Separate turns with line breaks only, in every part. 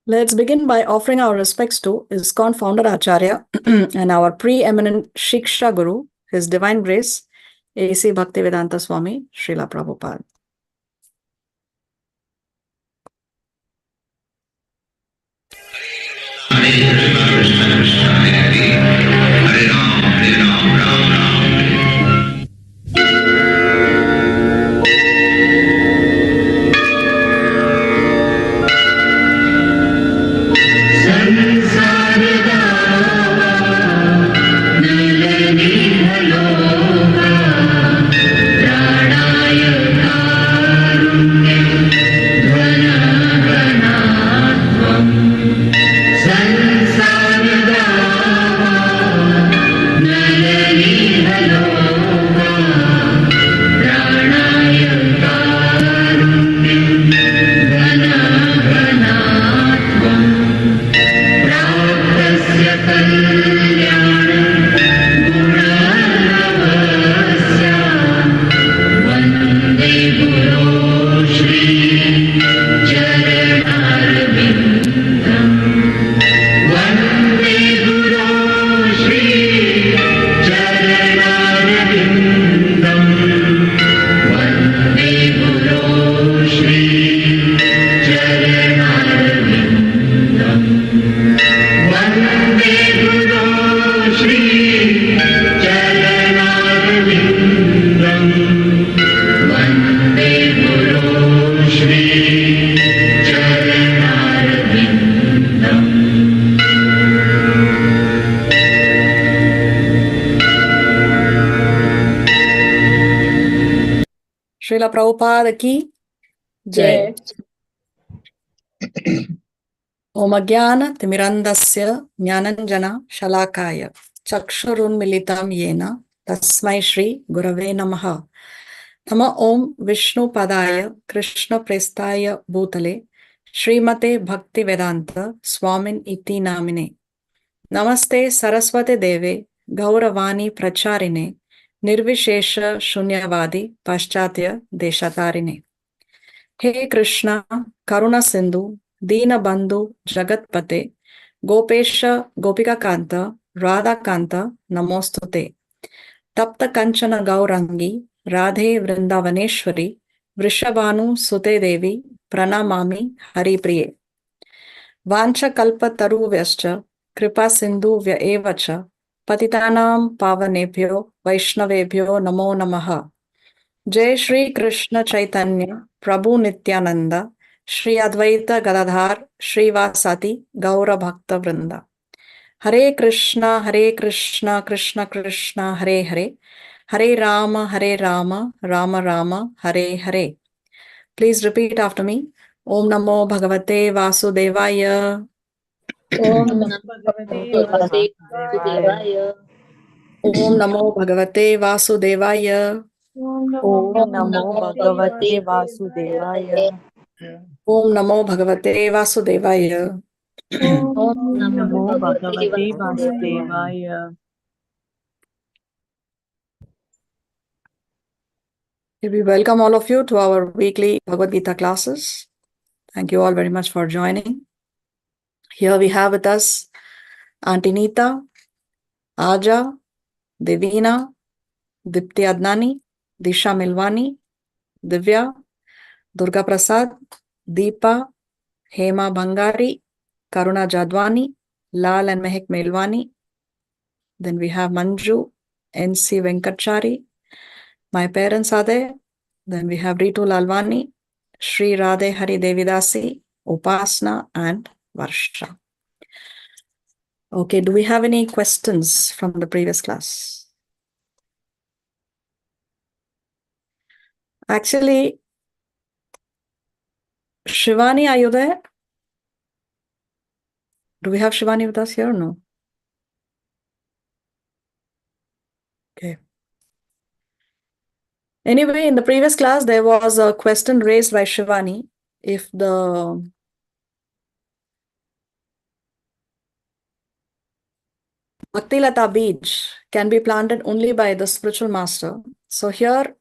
Let's begin by offering our respects to ISKCON founder Acharya and our preeminent Shiksha Guru, His Divine Grace, A.C. Bhaktivedanta Swami, Srila Prabhupada. Srila Prabhupada ki Jai. Om Ajnana Timirandasya Jnananjana Shalakaya Chakshurun Militam Yena Tasmai Shri Gurave Namaha. Nama Om Vishnu Padaya Krishna Prestaya Bhutale Srimate Bhakti Vedanta Swamin Iti Namine. Namaste Saraswate Deve Gauravani Pracharine Nirvishesha Shunyavadi Paschatya Deshatarine. He Krishna Karuna Sindhu Dina Bandhu Jagatpate Gopesha Gopika Kanta Radha Kanta Namostute Tapta Kanchana Gaurangi Radhe Vrindavaneshwari Vrishabhanu Sute Devi Pranamami Hari Priye Vancha Kalpa Taru Vyascha Kripa Sindhu Vya Evacha Patitanam Pavanebhyo Vaishnavebhyo Namo Namaha. Jai Shri Krishna Chaitanya Prabhu Nityananda Shri Advaita Gadadhar Shri Vasati Gaura Bhakta Vrinda. Hare Krishna Krishna Krishna Hare Hare Hare Rama Rama Rama Hare Hare. Please repeat after me. Om Namo Bhagavate Vasudevaya.
Om Namo Bhagavate Vasudevaya.
Om Namo Bhagavate Vasudevaya.
Om Namo Bhagavate Vasudevaya.
Om Namo Bhagavate Vasudevaya.
Om Namo Bhagavate Vasudevaya.
We welcome all of you to our weekly Bhagavad Gita classes. Thank you all very much for joining. Here we have with us Auntie Nita, Aja, Devina, Dipti Adnani, Disha Milwani, Divya, Durga Prasad, Deepa, Hema Bhangari, Karuna Jadwani, Lal and Mehak Melwani. Then we have Manju, N.C. Venkatchari. My parents are there. Then we have Ritu Lalwani, Sri Radhe Hari Devidasi, Upasna and Varsha. Okay, do we have any questions from the previous class? Actually, Shivani, are you there? Do we have Shivani with us here or no? Okay. Anyway, in the previous class, there was a question raised by Shivani. If the Bhakti Lata Beej can be planted only by the spiritual master. So here,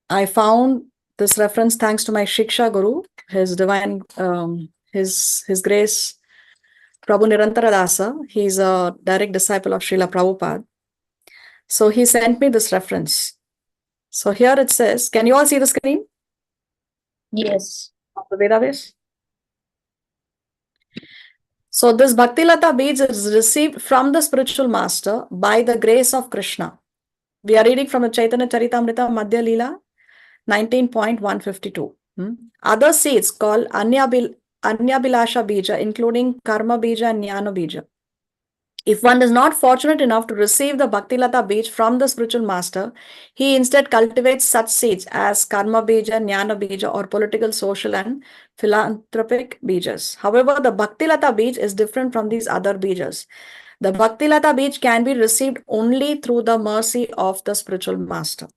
I found this reference thanks to my Shiksha Guru, his His Grace Prabhu Nirantara Dasa, he's a direct disciple of Srila Prabhupada. So he sent me this reference. So here it says, can you all see the screen?
Yes.
Of the database? So this Bhaktilata Beej is received from the spiritual master by the grace of Krishna. We are reading from the Chaitanya Charitamrita Madhya Leela 19.152. Other seeds called Anyabilasha Bija, including Karma Bija and Jnana Bija. If one is not fortunate enough to receive the Bhaktilata Bij from the spiritual master, he instead cultivates such seeds as Karma Bija, Jnana Bija, or political, social, and philanthropic Bijas. However, the Bhaktilata Bij is different from these other Bijas. The Bhaktilata Bij can be received only through the mercy of the spiritual master.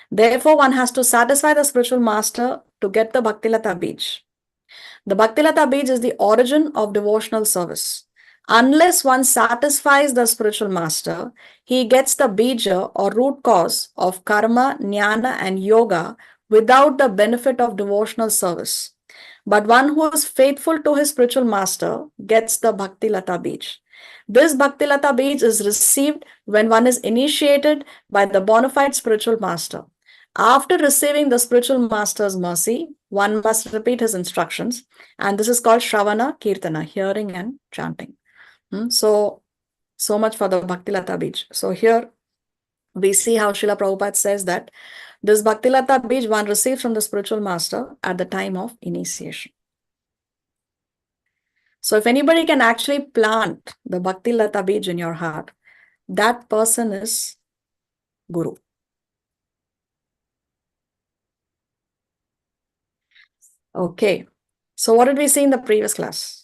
Therefore, one has to satisfy the spiritual master to get the Bhaktilata Bij. The Bhaktilata Bij is the origin of devotional service. Unless one satisfies the spiritual master, he gets the bija or root cause of karma, jnana, and yoga without the benefit of devotional service. But one who is faithful to his spiritual master gets the Bhaktilata Bij. This Bhaktilata Bij is received when one is initiated by the bona fide spiritual master. After receiving the spiritual master's mercy, one must repeat his instructions, and this is called Shravana Kirtana, hearing and chanting. So much for the Bhaktilata Bij. So here we see how Srila Prabhupada says that this Bhaktilata Bij one receives from the spiritual master at the time of initiation. So if anybody can actually plant the Bhaktilata Bij in your heart, that person is Guru. Okay. So what did we see in the previous class?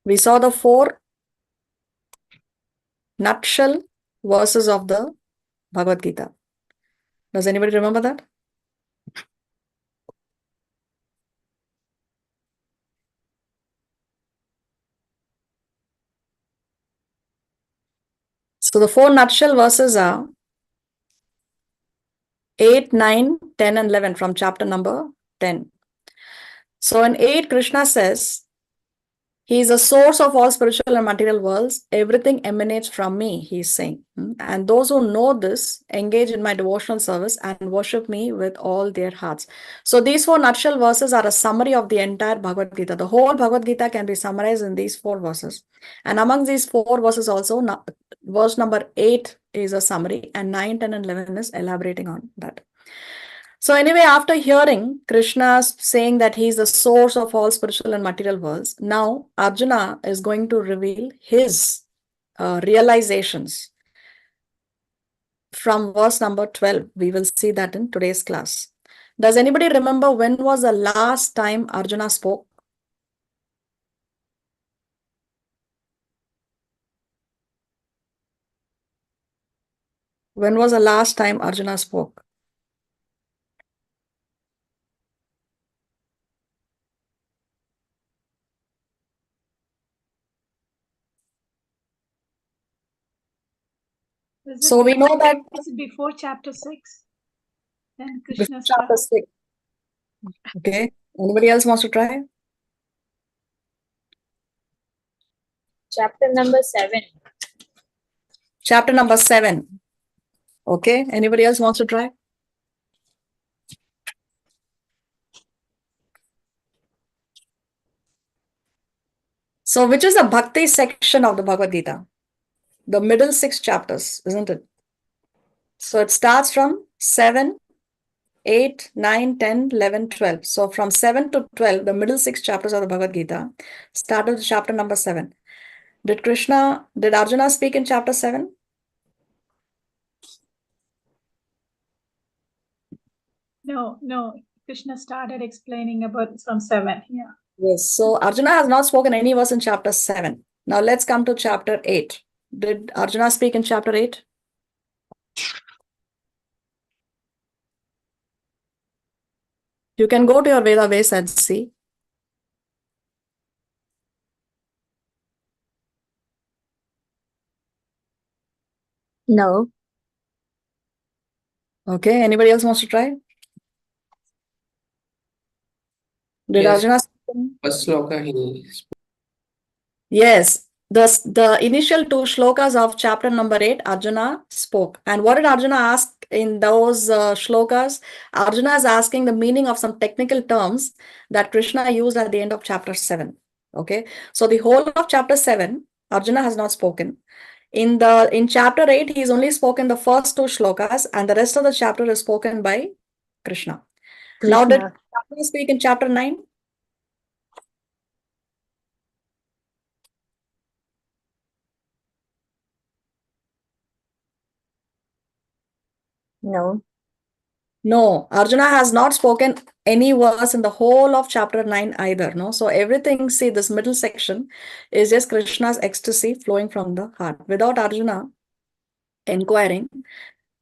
We saw the 4 nutshell verses of the Bhagavad Gita. Does anybody remember that? So the 4 nutshell verses are 8, 9, 10, and 11 from chapter number 10. So in 8, Krishna says, he is a source of all spiritual and material worlds. Everything emanates from me, he is saying. And those who know this engage in my devotional service and worship me with all their hearts. So these 4 nutshell verses are a summary of the entire Bhagavad Gita. The whole Bhagavad Gita can be summarized in these 4 verses. And among these 4 verses also, verse number 8 is a summary, and 9, 10, and 11 is elaborating on that. So anyway, after hearing Krishna saying that he is the source of all spiritual and material worlds, now Arjuna is going to reveal his realizations from verse number 12. We will see that in today's class. Does anybody remember when was the last time Arjuna spoke? When was the last time Arjuna spoke? So we know that
It's before chapter 6. Then
before
Krishna
chapter 6. Okay. Anybody else wants to try?
Chapter number 7.
Chapter number 7. Okay. Anybody else wants to try? So which is the Bhakti section of the Bhagavad Gita? The middle 6 chapters, isn't it? So it starts from 7, 8, 9, 10, 11, 12. So from 7 to 12, the middle 6 chapters of the Bhagavad Gita started with chapter number 7. Did Arjuna speak in chapter 7?
No. Krishna started explaining about from 7. Yeah.
Yes. So Arjuna has not spoken any verse in chapter 7. Now let's come to chapter 8. Did Arjuna speak in chapter 8? You can go to your Veda base and see.
No.
Okay, anybody else wants to try? Did
Yes.
Arjuna?
First sloka he spoke.
Yes, the initial two shlokas of chapter number 8, Arjuna spoke. And what did Arjuna ask in those shlokas? Arjuna is asking the meaning of some technical terms that Krishna used at the end of chapter 7. Okay, so the whole of chapter 7, Arjuna has not spoken. In chapter 8, he's only spoken the first two shlokas, and the rest of the chapter is spoken by Krishna. Now, did Arjuna speak in chapter 9?
No.
No, Arjuna has not spoken any verse in the whole of chapter 9 either. No, so everything, see, this middle section is just Krishna's ecstasy flowing from the heart. Without Arjuna inquiring,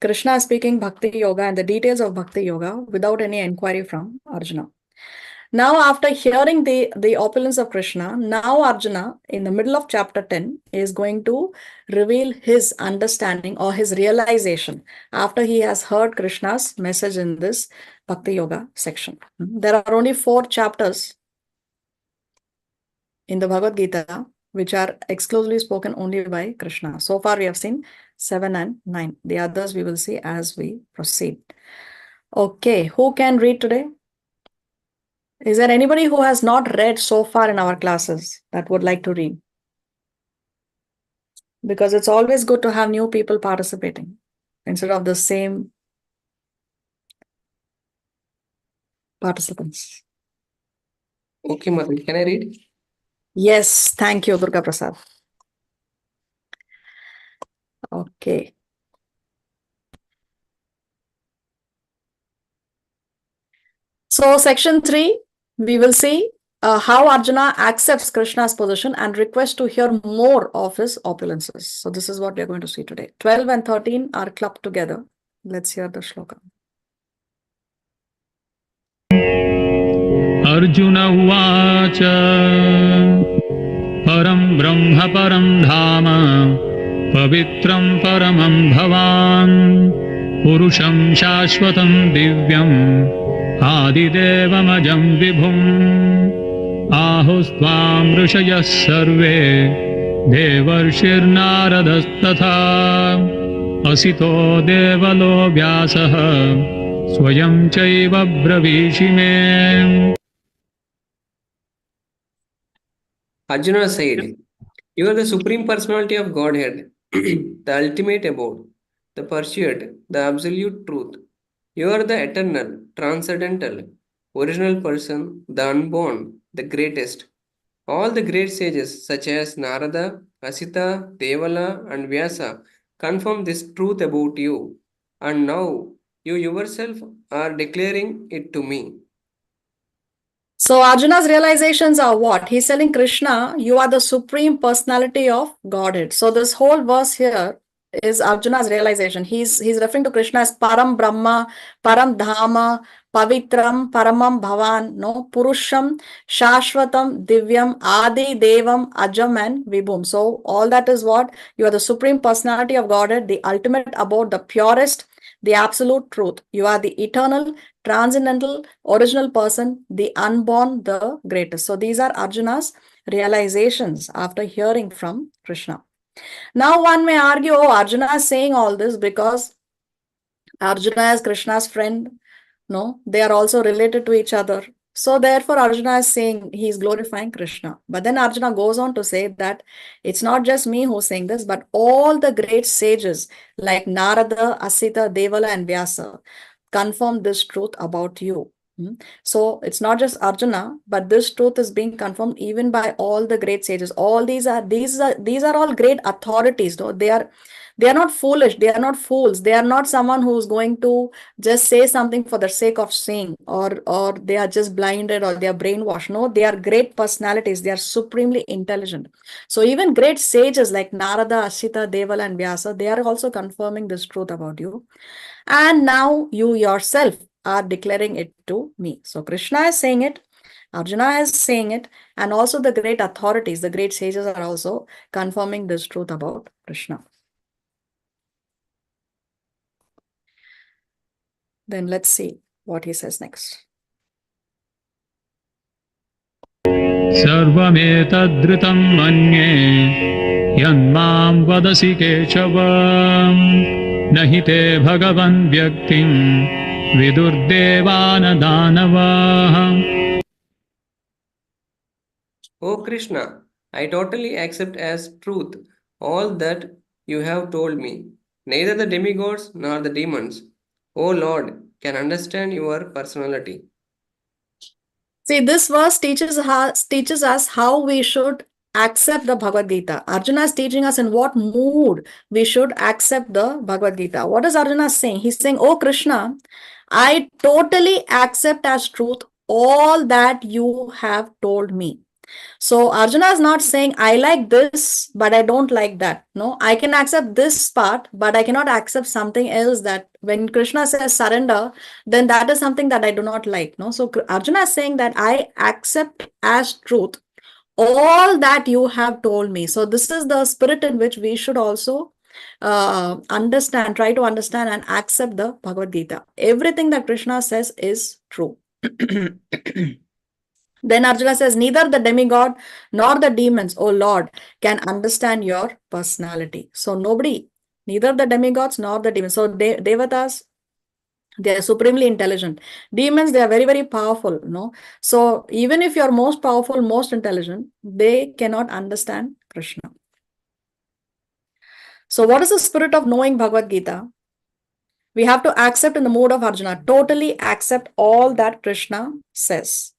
Krishna is speaking Bhakti Yoga and the details of Bhakti Yoga without any inquiry from Arjuna. Now, after hearing the opulence of Krishna, now Arjuna, in the middle of chapter 10, is going to reveal his understanding or his realization after he has heard Krishna's message in this Bhakti Yoga section. There are only 4 chapters in the Bhagavad Gita which are exclusively spoken only by Krishna. So far, we have seen 7 and 9. The others we will see as we proceed. Okay, who can read today? Is there anybody who has not read so far in our classes that would like to read? Because it's always good to have new people participating instead of the same participants.
Okay, Mother, can I read?
Yes, thank you, Durga Prasad. Okay. So, section 3, we will see how Arjuna accepts Krishna's position and requests to hear more of his opulences. So, this is what we are going to see today. 12 and 13 are clubbed together. Let's hear the shloka.
Arjun उवाच परं ब्रह्म परं धाम पवित्रं परमं भवान् पुरुषं शाश्वतं दिव्यम् आदिदेवमजं विभुम् आहुस्त्वां ऋषयः सर्वे देवर्षिर्नारदस्तथा असितो देवलो व्यासः स्वयं चैव ब्रवीषि मे.
Arjuna said, "You are the Supreme Personality of Godhead, the ultimate abode, the pursued, the absolute truth. You are the eternal, transcendental, original person, the unborn, the greatest. All the great sages such as Narada, Asita, Devala, and Vyasa confirm this truth about you, and now you yourself are declaring it to me."
So Arjuna's realizations are what? He's telling Krishna, you are the supreme personality of Godhead. So this whole verse here is Arjuna's realization. He's referring to Krishna as Param Brahma, Param Dhama, Pavitram, Paramam Bhavan, no, Purusham, Shashvatam, Divyam, Adi, Devam, Ajam, and Vibhum. So all that is what? You are the supreme personality of Godhead, the ultimate abode, the purest, the absolute truth. You are the eternal, transcendental, original person, the unborn, the greatest. So these are Arjuna's realizations after hearing from Krishna. Now one may argue, oh, Arjuna is saying all this because Arjuna is Krishna's friend. No, they are also related to each other. So therefore Arjuna is saying he is glorifying Krishna. But then Arjuna goes on to say that it's not just me who's saying this, but all the great sages like Narada, Asita, Devala, and Vyasa confirm this truth about you. So it's not just Arjuna, but this truth is being confirmed even by all the great sages. All these are all great authorities. No? They are not foolish. They are not fools. They are not someone who's going to just say something for the sake of saying, or they are just blinded or they are brainwashed. No, they are great personalities. They are supremely intelligent. So even great sages like Narada, Asita, Devala, and Vyasa, they are also confirming this truth about you. And now you yourself are declaring it to me. So Krishna is saying it, Arjuna is saying it, and also the great authorities, the great sages are also confirming this truth about Krishna. Then let's see what he says next.
सर्वमेतद्धृतं मन्ये यन्मां वदसि केशव न हि ते भगवन् व्यक्तिं विदुर्देवानदानवाः.
O Krishna, I totally accept as truth all that you have told me. Neither the demigods nor the demons, O Lord, can understand your personality.
See, this verse teaches us how we should accept the Bhagavad Gita. Arjuna is teaching us in what mood we should accept the Bhagavad Gita. What is Arjuna saying? He's saying, Oh Krishna, I totally accept as truth all that you have told me. So Arjuna is not saying, I like this, but I don't like that. No, I can accept this part, but I cannot accept something else. That when Krishna says surrender, then that is something that I do not like. No, so Arjuna is saying that I accept as truth all that you have told me. So this is the spirit in which we should also try to understand and accept the Bhagavad Gita. Everything that Krishna says is true. Then Arjuna says, neither the demigod nor the demons, O Lord, can understand your personality. So nobody, neither the demigods nor the demons. So devatas, they are supremely intelligent. Demons, they are very, very powerful. No, so even if you are most powerful, most intelligent, they cannot understand Krishna. So what is the spirit of knowing Bhagavad Gita? We have to accept in the mode of Arjuna, totally accept all that Krishna says.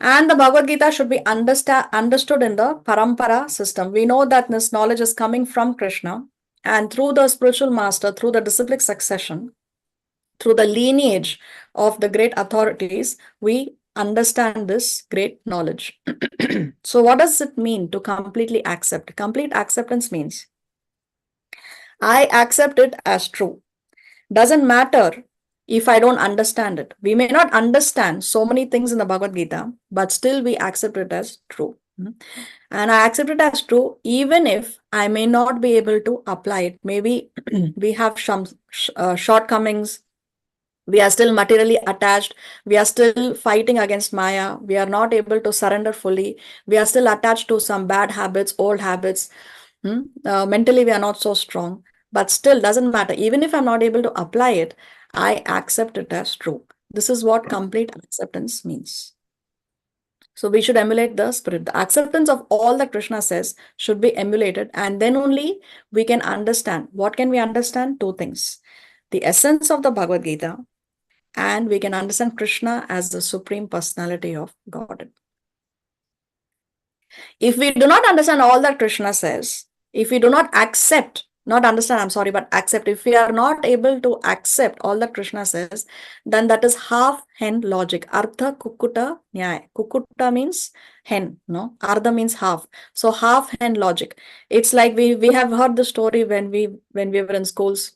And the Bhagavad Gita should be understood in the parampara system. We know that this knowledge is coming from Krishna, and through the spiritual master, through the disciplic succession, through the lineage of the great authorities, we understand this great knowledge. So what does it mean to completely accept? Complete acceptance means I accept it as true. Doesn't matter if I don't understand it. We may not understand so many things in the Bhagavad Gita, but still we accept it as true. And I accept it as true even if I may not be able to apply it. Maybe we have some shortcomings. We are still materially attached. We are still fighting against Maya. We are not able to surrender fully. We are still attached to some bad habits, old habits. Mentally, we are not so strong. But still, doesn't matter. Even if I'm not able to apply it, I accept it as true. This is what complete acceptance means. So we should emulate the spirit. The acceptance of all that Krishna says should be emulated, and then only we can understand. What can we understand? Two things. The essence of the Bhagavad Gita, and we can understand Krishna as the supreme personality of Godhead. If we do not understand all that Krishna says, if we do not accept, not understand, I'm sorry, but accept, if we are not able to accept all that Krishna says, then that is half hen logic. Artha kukuta nyaya. Kukuta means hen, no? Artha means half. So half hen logic. It's like we have heard the story when we were in schools,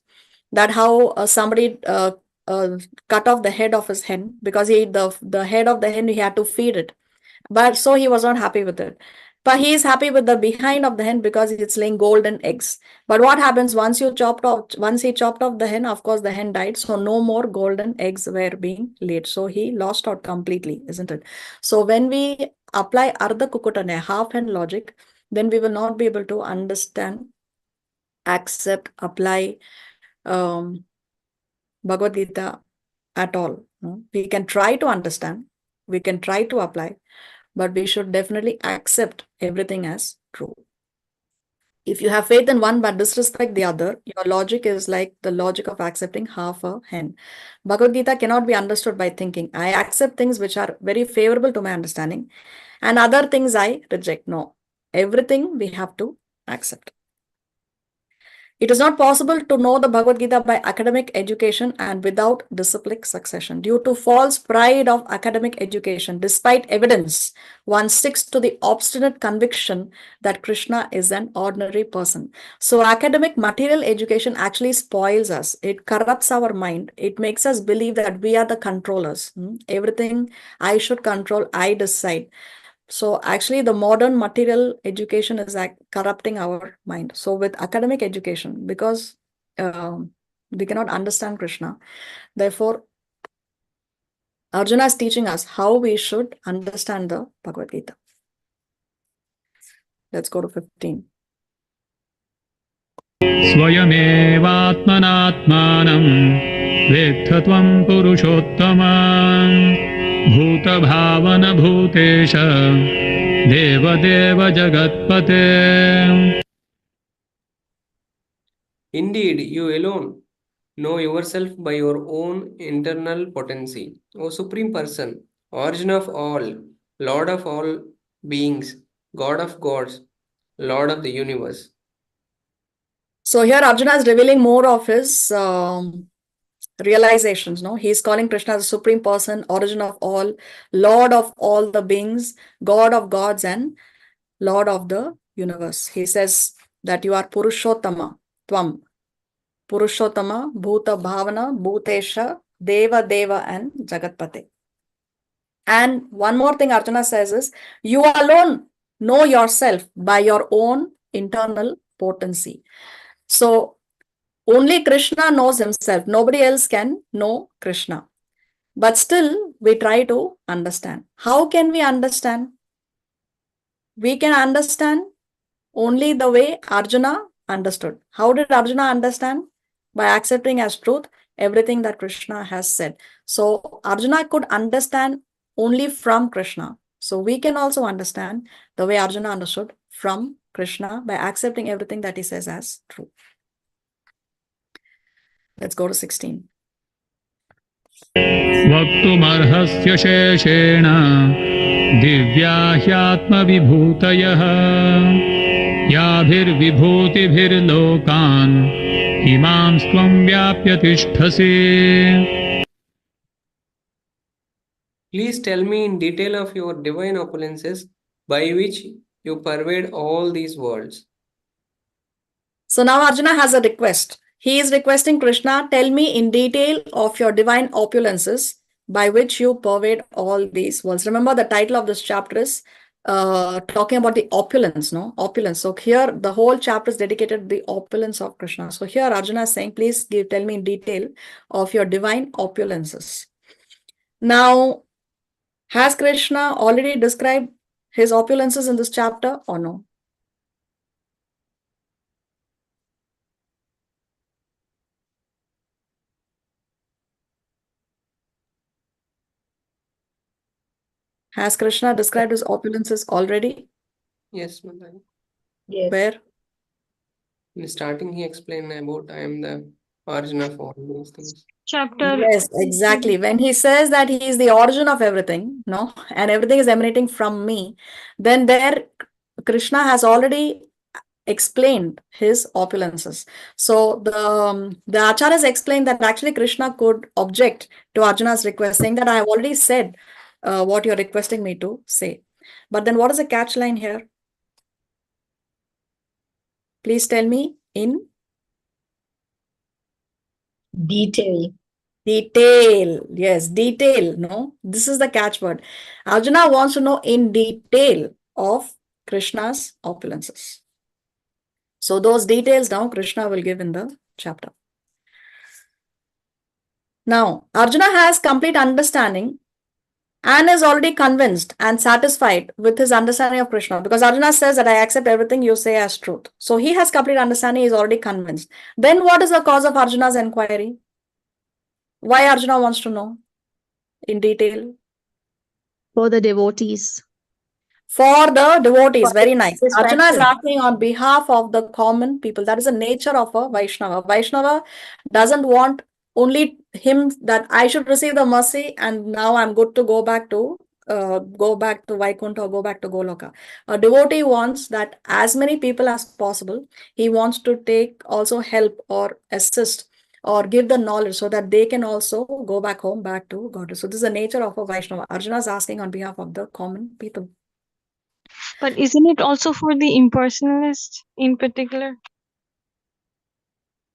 that how somebody cut off the head of his hen because the head of the hen, he had to feed it. But so he was not happy with it. But he is happy with the behind of the hen because it's laying golden eggs. But what happens once he chopped off the hen, of course the hen died. So no more golden eggs were being laid. So he lost out completely, isn't it? So when we apply Ardha Kukutane, half hen logic, then we will not be able to understand, accept, apply Bhagavad Gita at all. We can try to understand, we can try to apply, but we should definitely accept everything as true. If you have faith in one but disrespect the other, your logic is like the logic of accepting half a hen. Bhagavad Gita cannot be understood by thinking. I accept things which are very favorable to my understanding, and other things I reject. No, everything we have to accept. It is not possible to know the Bhagavad Gita by academic education and without disciplic succession. Due to false pride of academic education, despite evidence, one sticks to the obstinate conviction that Krishna is an ordinary person. So academic material education actually spoils us. It corrupts our mind. It makes us believe that we are the controllers. Everything I should control, I decide. So actually the modern material education is corrupting our mind. So with academic education, because we cannot understand Krishna, therefore Arjuna is teaching us how we should understand the Bhagavad Gita. Let's go to 15.
स्वयमेवात्मनात्मानं वेत्थ त्वं पुरुषोत्तमा भूतभावनभूतेश देवदेव जगत्पते.
Indeed, you alone know yourself by your own internal potency. O Supreme Person, Origin of all, Lord of all beings, God of gods, Lord of the universe.
So here Arjuna is revealing more of his realizations. No, he's calling Krishna the Supreme Person, origin of all, Lord of all the beings, God of gods, and Lord of the universe. He says that you are Purushottama, Tvam. Purushottama, Bhuta Bhavana, Bhutesha, Deva Deva, and Jagatpate. And one more thing Arjuna says is, you alone know yourself by your own internal potency. So only Krishna knows himself. Nobody else can know Krishna. But still, we try to understand. How can we understand? We can understand only the way Arjuna understood. How did Arjuna understand? By accepting as truth everything that Krishna has said. So Arjuna could understand only from Krishna. So we can also understand the way Arjuna understood from Krishna by accepting everything that he says as true. Let's go to 16.
वक्तुमर्हस्य शेषेण Divya ह्यात्मविभूतयः याभिर्विभूतिभिर्लोकान् इमां त्वं व्याप्य तिष्ठसि.
Please tell me in detail of your divine opulences by which you pervade all these worlds.
So now Arjuna has a request. He is requesting Krishna, tell me in detail of your divine opulences by which you pervade all these worlds. Remember, the title of this chapter is talking about the opulence, no? Opulence. So here the whole chapter is dedicated to the opulence of Krishna. So here Arjuna is saying, please tell me in detail of your divine opulences. Now, has Krishna already described his opulences in this chapter or no? Has Krishna described his opulences already?
Yes, Madam.
Yes.
Where?
In the starting, he explained about I am the origin of all these things.
Chapter.
Yes, exactly. When he says that he is the origin of everything, no, and everything is emanating from me, then there Krishna has already explained his opulences. So the acharyas explained that actually Krishna could object to Arjuna's request, saying that I have already said what you're requesting me to say. But then what is the catch line here? Please tell me in
Detail.
detail. Yes, detail. No, this is the catchword. Arjuna wants to know in detail of Krishna's opulences. So those details now Krishna will give in the chapter. Now, Arjuna has complete understanding and is already convinced and satisfied with his understanding of Krishna, because Arjuna says that I accept everything you say as truth. So he has complete understanding, he is already convinced. Then what is the cause of Arjuna's inquiry? Why Arjuna wants to know in detail?
For the devotees.
For the devotees,
For
very nice.
satisfaction.
Arjuna is asking on behalf of the common people. That is the nature of a Vaishnava. Vaishnava doesn't want only him that I should receive the mercy and now I'm good to go back to Vaikuntha or go back to Goloka. A devotee wants that as many people as possible. He wants to take also help or assist or give the knowledge so that they can also go back home, back to God. So this is the nature of a Vaishnava. Arjuna is asking on behalf of the common people.
But isn't it also for the impersonalist in particular?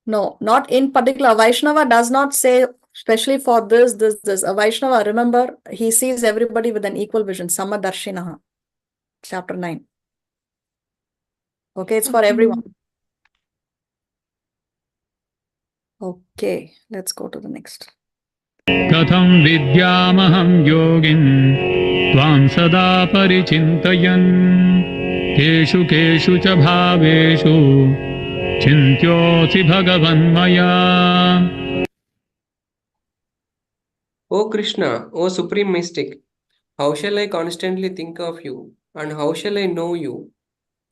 No, not in particular. Vaishnava does not say, especially for this. A Vaishnava, remember, he sees everybody with an equal vision. Samadarshinaha, chapter 9. Okay, it's for everyone. Okay, let's go to the next.
कथं विद्यामहं योगिन् त्वां सदा परिचिन्तयन् केषु केषु च भावेषु चिन्त्योऽसि भगवन्मया.
O Krishna, O Supreme Mystic, how shall I constantly think of you, and how shall I know you?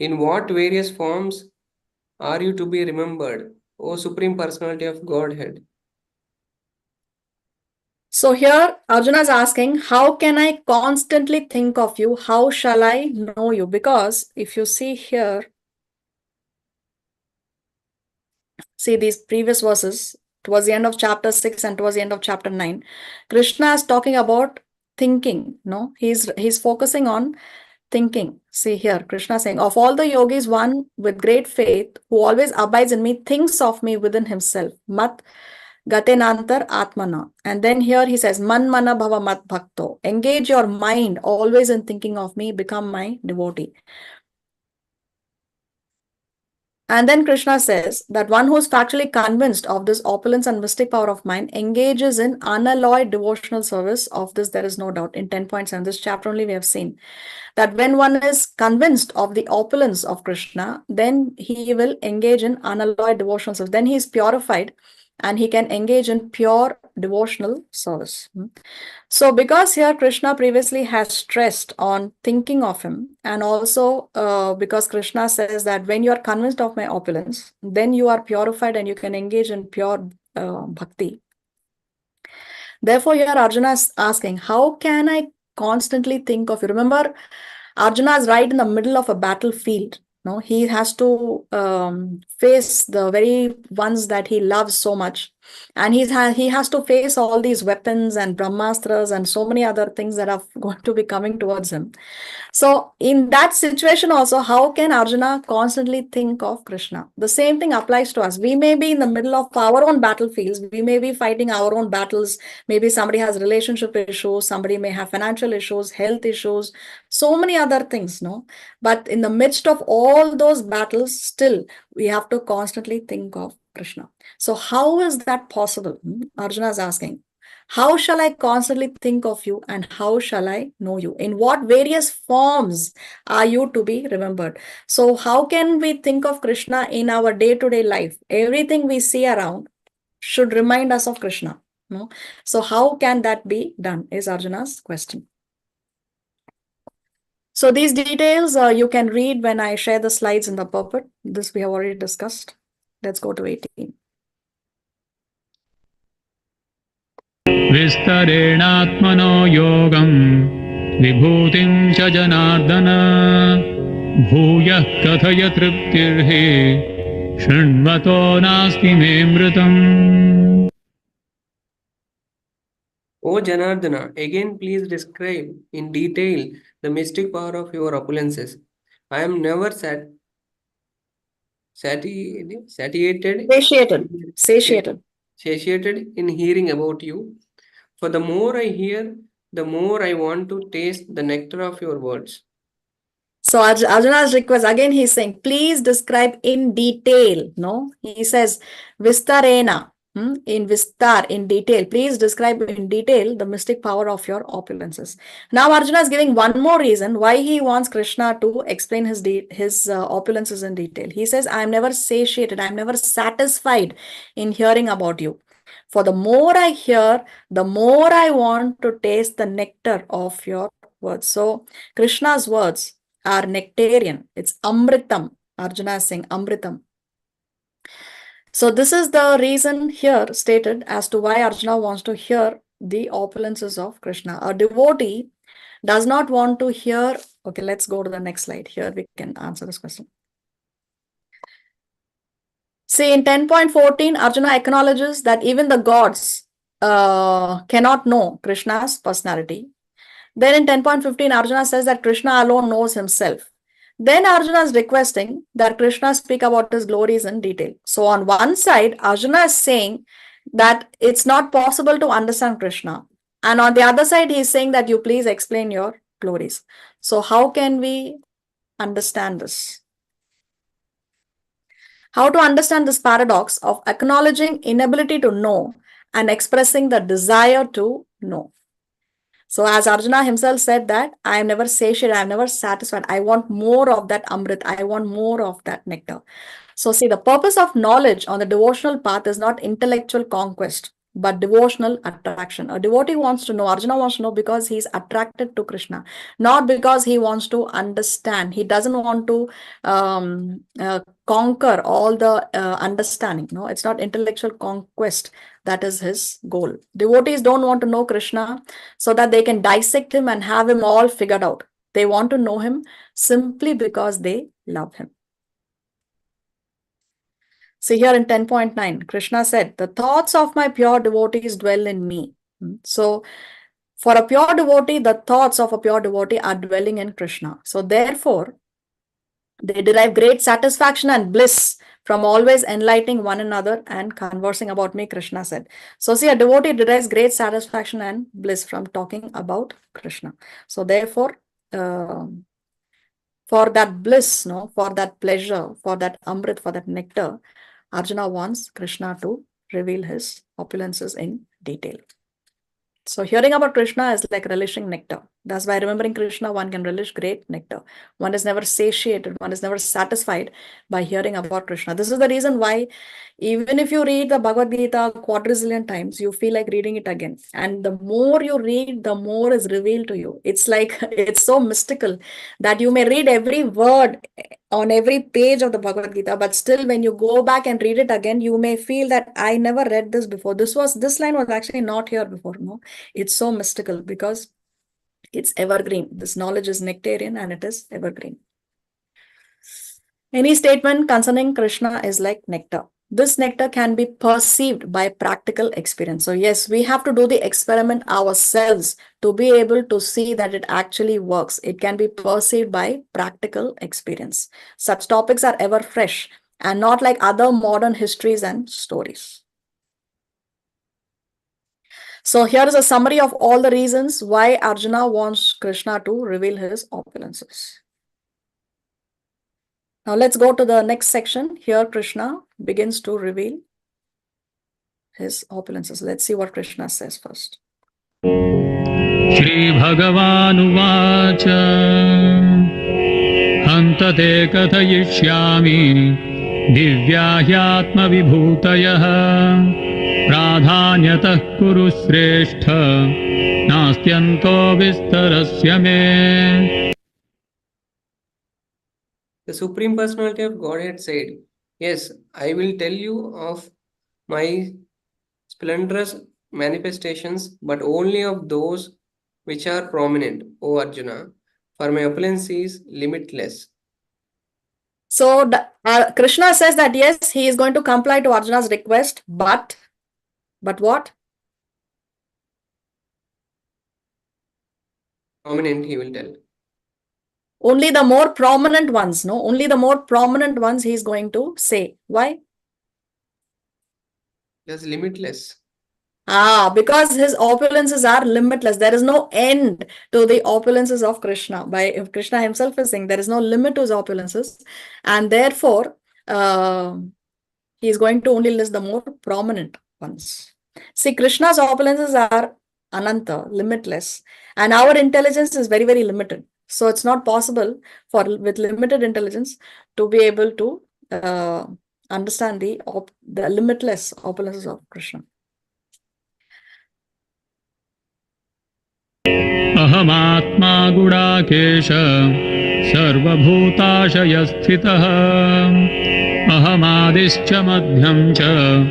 In what various forms are you to be remembered, O Supreme Personality of Godhead?
So here Arjuna is asking, how can I constantly think of you? How shall I know you? Because if you see here, see these previous verses, towards the end of chapter 6 and towards the end of chapter 9, Krishna is talking about thinking. No, he's focusing on thinking. See here, Krishna is saying, of all the yogis, one with great faith who always abides in me thinks of me within himself. Mat gatenantar atmana. And then here he says, man mana bhava mat bhakto. Engage your mind always in thinking of me, become my devotee. And then Krishna says that one who is factually convinced of this opulence and mystic power of mine engages in unalloyed devotional service. Of this, there is no doubt. In 10.7, this chapter only we have seen that when one is convinced of the opulence of Krishna, then he will engage in unalloyed devotional service. Then he is purified and he can engage in pure devotional service. So because here Krishna previously has stressed on thinking of him, and also because Krishna says that when you are convinced of my opulence, then you are purified and you can engage in pure bhakti. Therefore here Arjuna is asking, how can I constantly think of you? Remember, Arjuna is right in the middle of a battlefield. No, he has to face the very ones that he loves so much, and he has to face all these weapons and brahmastras and so many other things that are going to be coming towards him. So in that situation also, how can Arjuna constantly think of Krishna? The same thing applies to us. We may be in the middle of our own battlefields. We may be fighting our own battles. Maybe somebody has relationship issues. Somebody may have financial issues, health issues, so many other things, no? But in the midst of all those battles, still we have to constantly think of Krishna. So how is that possible? Arjuna is asking. How shall I constantly think of you, and how shall I know you? In what various forms are you to be remembered? So how can we think of Krishna in our day-to-day life? Everything we see around should remind us of Krishna. No? So how can that be done is Arjuna's question. So these details you can read when I share the slides in the pulpit. This we have already discussed. Let's go to 18.
विस्तरेणात्मनो योगं विभूतिं च जनार्दन भूयः कथय तृप्तिर्हि शृण्वतो नास्ति मे मृतम्.
O Janardana, again please describe in detail the mystic power of your opulences. I am never satiated in hearing about you. For the more I hear, the more I want to taste the nectar of your words.
So Arjuna's request, again he's saying, please describe in detail. No, he says, Vistarena, in Vistar, in detail. Please describe in detail the mystic power of your opulences. Now Arjuna is giving one more reason why he wants Krishna to explain his opulences in detail. He says, I am never satiated, I am never satisfied in hearing about you. For the more I hear, the more I want to taste the nectar of your words. So Krishna's words are nectarian. It's amritam. Arjuna is saying amritam. So this is the reason here stated as to why Arjuna wants to hear the opulences of Krishna. A devotee does not want to hear. Okay, let's go to the next slide. Here we can answer this question. See, in 10.14, Arjuna acknowledges that even the gods cannot know Krishna's personality. Then in 10.15, Arjuna says that Krishna alone knows himself. Then Arjuna is requesting that Krishna speak about his glories in detail. So on one side, Arjuna is saying that it's not possible to understand Krishna. And on the other side, he is saying that you please explain your glories. So how can we understand this? How to understand this paradox of acknowledging inability to know and expressing the desire to know. So as Arjuna himself said that I am never satiated, I am never satisfied. I want more of that Amrit. I want more of that nectar. So see, the purpose of knowledge on the devotional path is not intellectual conquest, but devotional attraction. A devotee wants to know, Arjuna wants to know because he's attracted to Krishna, not because he wants to understand. He doesn't want to conquer all the understanding. No, it's not intellectual conquest. That is his goal. Devotees don't want to know Krishna so that they can dissect him and have him all figured out. They want to know him simply because they love him. See here in 10.9, Krishna said, the thoughts of my pure devotees dwell in me. So for a pure devotee, the thoughts of a pure devotee are dwelling in Krishna. So therefore, they derive great satisfaction and bliss from always enlightening one another and conversing about me, Krishna said. So see, a devotee derives great satisfaction and bliss from talking about Krishna. So therefore, for that bliss, no, for that pleasure, for that Amrit, for that nectar, Arjuna wants Krishna to reveal his opulences in detail. So hearing about Krishna is like relishing nectar. That's why remembering Krishna, one can relish great nectar. One is never satiated, one is never satisfied by hearing about Krishna. This is the reason why even if you read the Bhagavad Gita quadrillion times, you feel like reading it again. And the more you read, the more is revealed to you. It's like, it's so mystical that you may read every word on every page of the Bhagavad Gita, but still when you go back and read it again, you may feel that I never read this before. This line was actually not here before. No, it's so mystical because it's evergreen. This knowledge is nectarian and it is evergreen. Any statement concerning Krishna is like nectar. This nectar can be perceived by practical experience. So yes, we have to do the experiment ourselves to be able to see that it actually works. It can be perceived by practical experience. Such topics are ever fresh and not like other modern histories and stories. So here is a summary of all the reasons why Arjuna wants Krishna to reveal his opulences. Now let's go to the next section. Here Krishna begins to reveal his opulences. Let's see what Krishna says first.
Shri Bhagavanuvacha Hantate kathayishyami Divyahyatma vibhutayah Pradhanyatah kuru sreshtha Nastyanto vistarasya me.
The Supreme Personality of Godhead said, yes, I will tell you of my splendorous manifestations, but only of those which are prominent, O Arjuna, for my opulence is limitless.
So Krishna says that yes, he is going to comply to Arjuna's request, but what?
Prominent, he will tell.
Only the more prominent ones, no? Only the more prominent ones he is going to say. Why?
Just limitless.
Because his opulences are limitless. There is no end to the opulences of Krishna. If Krishna himself is saying there is no limit to his opulences, and therefore he is going to only list the more prominent ones. See, Krishna's opulences are ananta, limitless, and our intelligence is very, very limited. So it's not possible with limited intelligence to be able to understand the limitless opulences of Krishna.
Ahamatma gudakesha sarvabhutashayasthitah Ahamadischa madhyam cha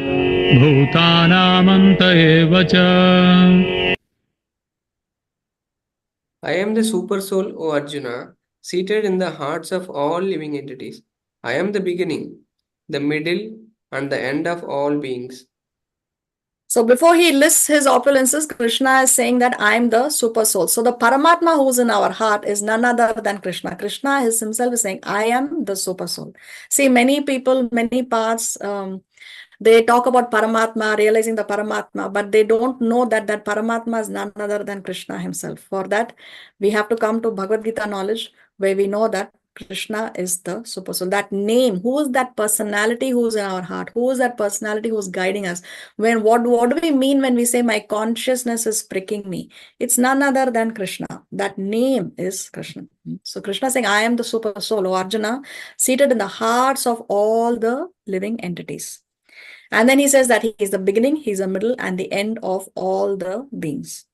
bhutanamanta eva cha.
I am the super soul, O Arjuna, seated in the hearts of all living entities. I am the beginning, the middle, and the end of all beings.
So before he lists his opulences, Krishna is saying that I am the super soul. So the Paramatma who is in our heart is none other than Krishna. Krishna himself is saying, I am the super soul. See, many people, many paths, they talk about Paramatma, realizing the Paramatma, but they don't know that that Paramatma is none other than Krishna himself. For that, we have to come to Bhagavad Gita knowledge, where we know that Krishna is the super soul. That name, who is that personality who's in our heart? Who is that personality who's guiding us? What do we mean when we say my consciousness is pricking me? It's none other than Krishna. That name is Krishna. So Krishna is saying, I am the super soul, O Arjuna, seated in the hearts of all the living entities. And then he says that he is the beginning, he's the middle, and the end of all the beings.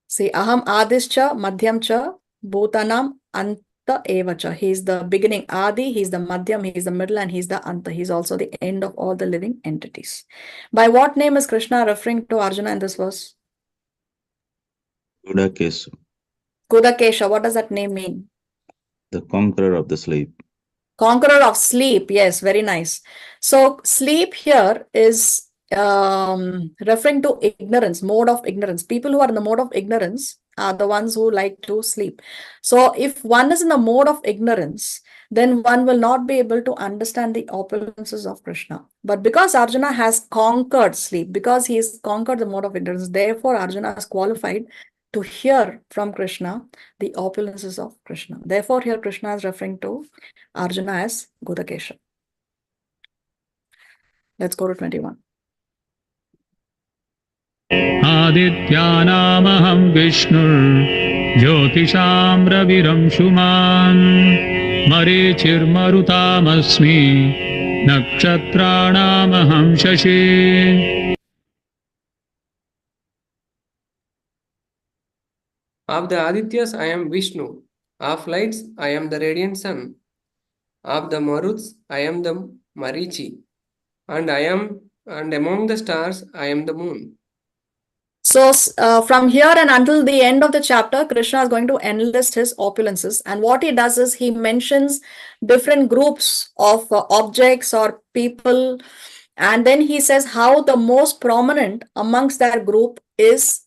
See, aham adischa madhyamcha bhutanam anta evacha. He is the beginning, adi, he is the madhyam, he is the middle, and he is the anta. He is also the end of all the living entities. By what name is Krishna referring to Arjuna in this verse?
Gudakesha,
Kudakesha. What does that name mean?
the conqueror of the sleep.
Conqueror of sleep. Yes, very nice. So sleep here is referring to ignorance, mode of ignorance. People who are in the mode of ignorance are the ones who like to sleep. So if one is in the mode of ignorance, then one will not be able to understand the opulences of Krishna. But because Arjuna has conquered sleep, because he has conquered the mode of ignorance, therefore Arjuna is qualified to hear from Krishna the opulences of Krishna. Therefore, here Krishna is referring to Arjuna as Gudakesha. Let's go to 21.
आदित्यानामहं विष्णुर्ज्योतिषां रविरंशुमान् मरीचिर्मरुतामस्मि नक्षत्राणामहं Shashi.
Of the Adityas, I am Vishnu. Of lights, I am the radiant sun. Of the Maruts, I am the Marichi. And among the stars, I am the moon.
So from here and until the end of the chapter, Krishna is going to enlist his opulences. And what he does is he mentions different groups of objects or people. And then he says how the most prominent amongst that group is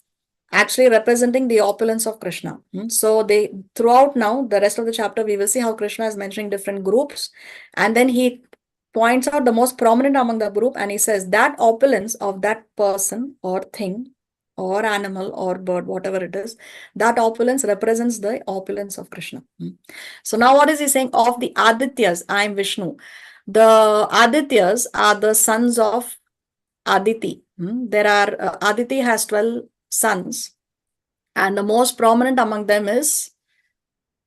actually representing the opulence of Krishna. So throughout now, the rest of the chapter, we will see how Krishna is mentioning different groups. And then he points out the most prominent among the group. And he says that opulence of that person or thing or animal or bird, whatever it is, that opulence represents the opulence of Krishna. So now what is he saying? Of the Adityas, I am Vishnu. The Adityas are the sons of Aditi. There are, Aditi has 12 sons. And the most prominent among them is,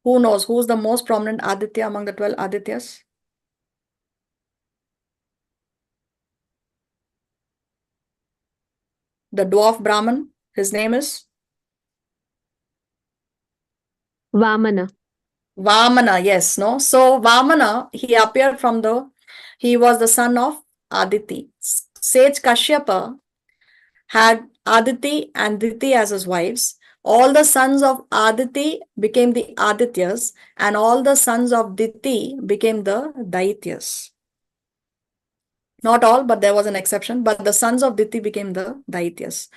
who knows, who's the most prominent Aditya among the 12 Adityas? The dwarf Brahman, his name is?
Vamana.
Vamana, yes, no? So Vamana, he was the son of Aditi. Sage Kashyapa had Aditi and Diti as his wives. All the sons of Aditi became the Adityas, and all the sons of Diti became the Daityas. Not all, but there was an exception. But the sons of Diti became the Daityas.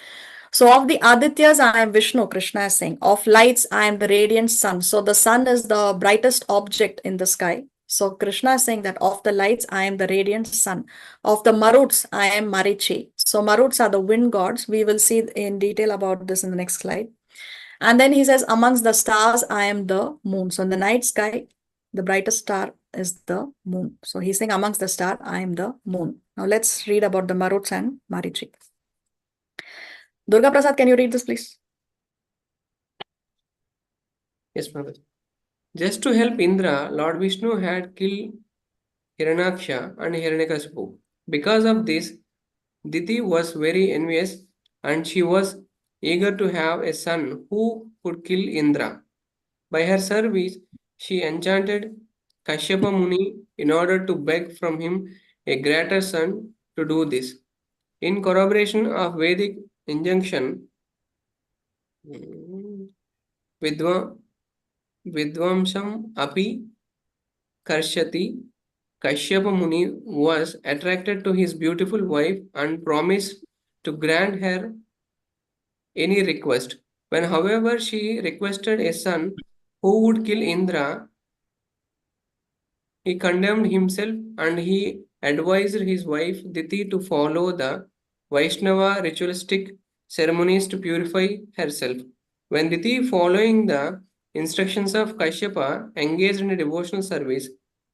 So of the Adityas, I am Vishnu, Krishna is saying. Of lights, I am the radiant sun. So the sun is the brightest object in the sky. So Krishna is saying that of the lights, I am the radiant sun. Of the Maruts, I am Marichi. So Maruts are the wind gods. We will see in detail about this in the next slide. And then he says, amongst the stars, I am the moon. So in the night sky, the brightest star is the moon. So he's saying amongst the star, I am the moon. Now let's read about the Maruts and Marichi. Durga Prasad, can you read this, please?
Yes, Prabhupada. Just to help Indra, Lord Vishnu had killed Hiranyaksha and Hiranyakasipu. Because of this, Diti was very envious and she was eager to have a son who could kill Indra. By her service, she enchanted Kashyapa Muni in order to beg from him a greater son to do this. In corroboration of Vedic injunction, Vidvamsam api karshati, Kashyapa Muni was attracted to his beautiful wife and promised to grant her any request. When, however, she requested a son who would kill Indra, he condemned himself and he advised his wife Diti to follow the Vaishnava ritualistic ceremonies to purify herself. When Diti, following the instructions of Kashyapa, engaged in a devotional service,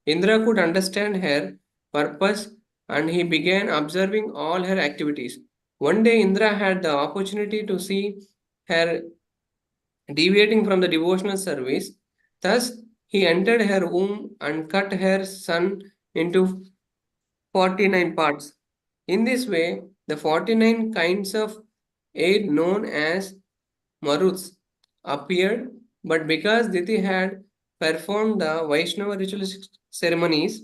Indra could understand her purpose and he began observing all her activities. One day, Indra had the opportunity to see her deviating from the devotional service. Thus, he entered her womb and cut her son into 49 parts. In this way, the 49 kinds of air known as Maruts appeared, but because Diti had performed the Vaishnava ritualistic ceremonies,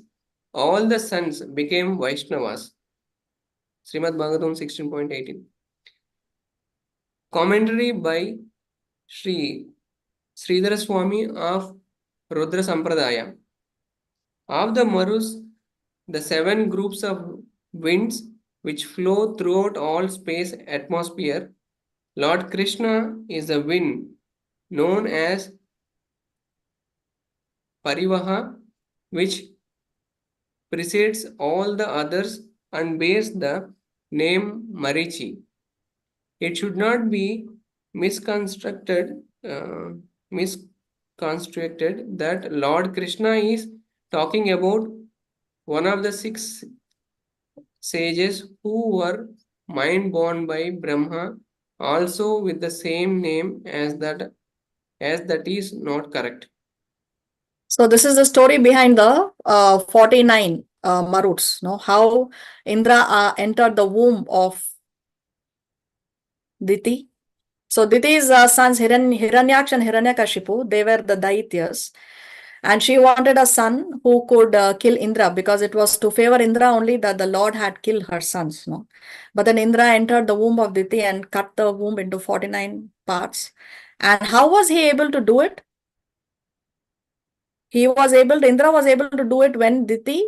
all the sons became Vaishnavas. Srimad Bhagavatam 16.18. Commentary by Sridhara Swami of Rudra Sampradaya. Of the Marus, the 7 groups of winds which flow throughout all space atmosphere, Lord Krishna is the wind known as Parivaha, which precedes all the others and bears the name Marichi. It should not be misconstructed that Lord Krishna is talking about one of the 6 sages who were mind born by Brahma, also with the same name as that is not correct.
So this is the story behind the 49 Maruts. No, how Indra entered the womb of Diti. So Diti's sons Hiranyaksha and Hiranyakashipu, they were the Daityas. And she wanted a son who could kill Indra, because it was to favor Indra only that the Lord had killed her sons. No? But then Indra entered the womb of Diti and cut the womb into 49 parts. And how was he able to do it? Indra was able to do it when Diti,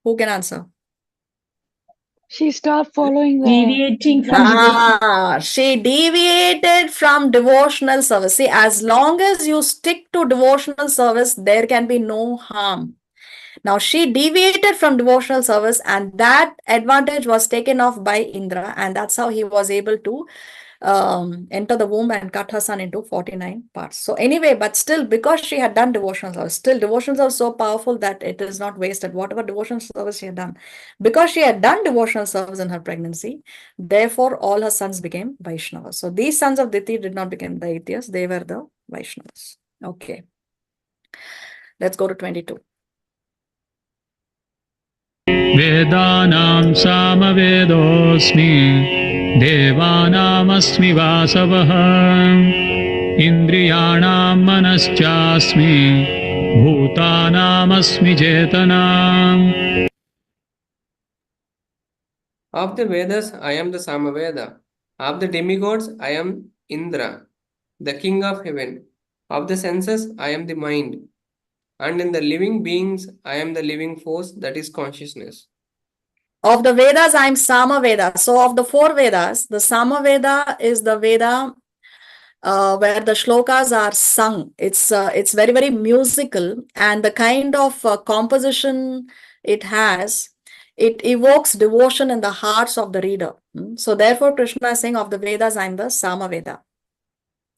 who can answer?
She stopped following the
Deviating from
She deviated from devotional service. See, as long as you stick to devotional service, there can be no harm. Now, she deviated from devotional service, and that advantage was taken off by Indra, and that's how he was able to enter the womb and cut her son into 49 parts. So anyway, but still, because she had done devotional service, still devotional service is so powerful that it is not wasted, whatever devotional service she had done. Because she had done devotional service in her pregnancy, therefore all her sons became Vaishnavas. So these sons of Diti did not become Daityas, they were the Vaishnavas. Okay. Let's go to 22.
वेदानां सामवेदोऽस्मि देवानामस्मि वासवः इन्द्रियाणां मनश्चास्मि भूतानामस्मि चेतना.
Of the Vedas, I am the Samaveda. Of the demigods, I am Indra, the king of heaven. Of the senses, I am the mind. And in the living beings, I am the living force, that is consciousness.
Of the Vedas, I am Samaveda. So of the 4 Vedas, the Samaveda is the Veda where the shlokas are sung. It's very, very musical, and the kind of composition it has, it evokes devotion in the hearts of the reader. So therefore, Krishna is saying, of the Vedas, I am the Samaveda.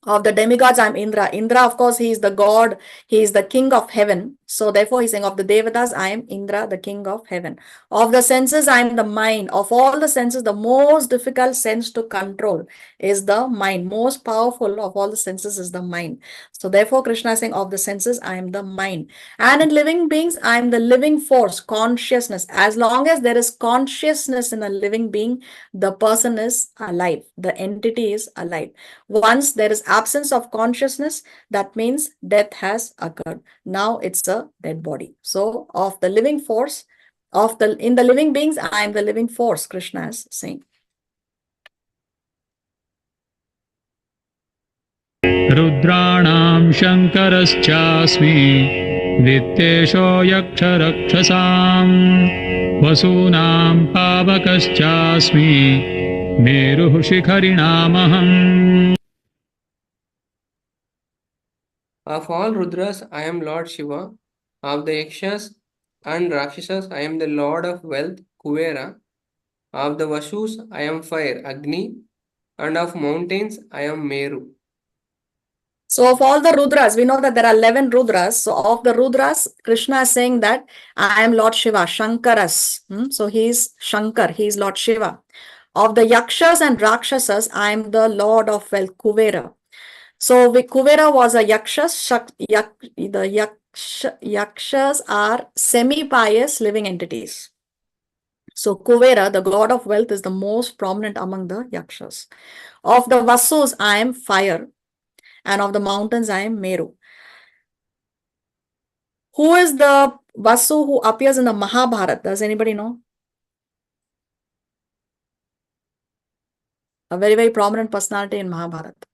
Of the demigods, I am Indra. Indra, of course, he is the god. He is the king of heaven. So therefore, he's saying, of the Devatas, I am Indra, the king of heaven. Of the senses, I am the mind. Of all the senses, the most difficult sense to control is the mind. Most powerful of all the senses is the mind. So therefore, Krishna is saying, of the senses, I am the mind. And in living beings, I am the living force, consciousness. As long as there is consciousness in a living being, the person is alive. The entity is alive. Once there is absence of consciousness, that means death has occurred. Now it's a dead body. So of the living force, in the living beings, I am the living force, Krishna is saying.
रुद्राणां शङ्करश्चास्मि वित्तेशो यक्षरक्षसां वसूनां पावकश्चास्मि मेरुः शिखरिणामहम्.
Of all Rudras, I am Lord Shiva. Of the Yakshas and Rakshasas, I am the Lord of Wealth, Kuvera. Of the Vashus, I am fire, Agni. and of mountains I am Meru.
So of all the Rudras, we know that there are 11 Rudras. So of the Rudras, Krishna is saying that I am Lord Shiva, Shankaras. So he is Shankar, he is Lord Shiva. Of the Yakshas and Rakshasas, I am the Lord of Wealth, Kuvera. So Kuvera was a Yakshas. The Yakshas are semi-pious living entities. So Kuvera, the god of wealth, is the most prominent among the Yakshas. Of the Vasus, I am fire. And of the mountains, I am Meru. Who is the Vasu who appears in the Mahabharata? Does anybody know? A very, very prominent personality in Mahabharata.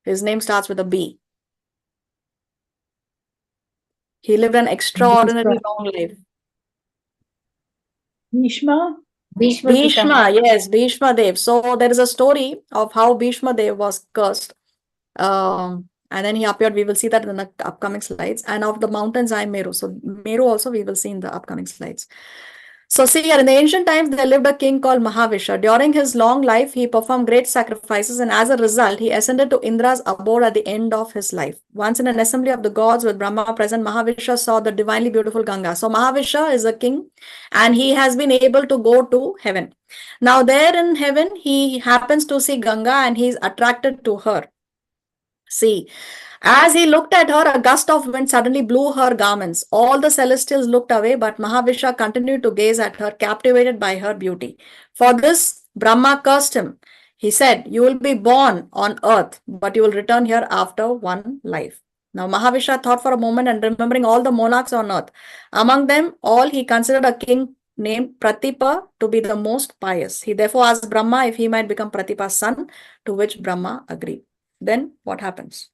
His name starts with a B. He lived an extraordinarily long life.
Bhishma?
Bhishma, yes, Bhishma Dev. So there is a story of how Bhishma Dev was cursed. And then he appeared. We will see that in the upcoming slides. And of the mountains, I am Meru. So Meru also we will see in the upcoming slides. So see here, in the ancient times, there lived a king called Mahavisha. During his long life, he performed great sacrifices, and as a result, he ascended to Indra's abode at the end of his life. Once in an assembly of the gods with Brahma present, Mahavisha saw the divinely beautiful Ganga. So Mahavisha is a king, and he has been able to go to heaven. Now there in heaven, he happens to see Ganga, and he is attracted to her. See, as he looked at her, a gust of wind suddenly blew her garments. All the celestials looked away, but Mahavisha continued to gaze at her, captivated by her beauty. For this, Brahma cursed him. He said, "You will be born on earth, but you will return here after one life." Now, Mahavisha thought for a moment and remembering all the monarchs on earth. Among them all, he considered a king named Pratipa to be the most pious. He therefore asked Brahma if he might become Pratipa's son, to which Brahma agreed. Then what happens?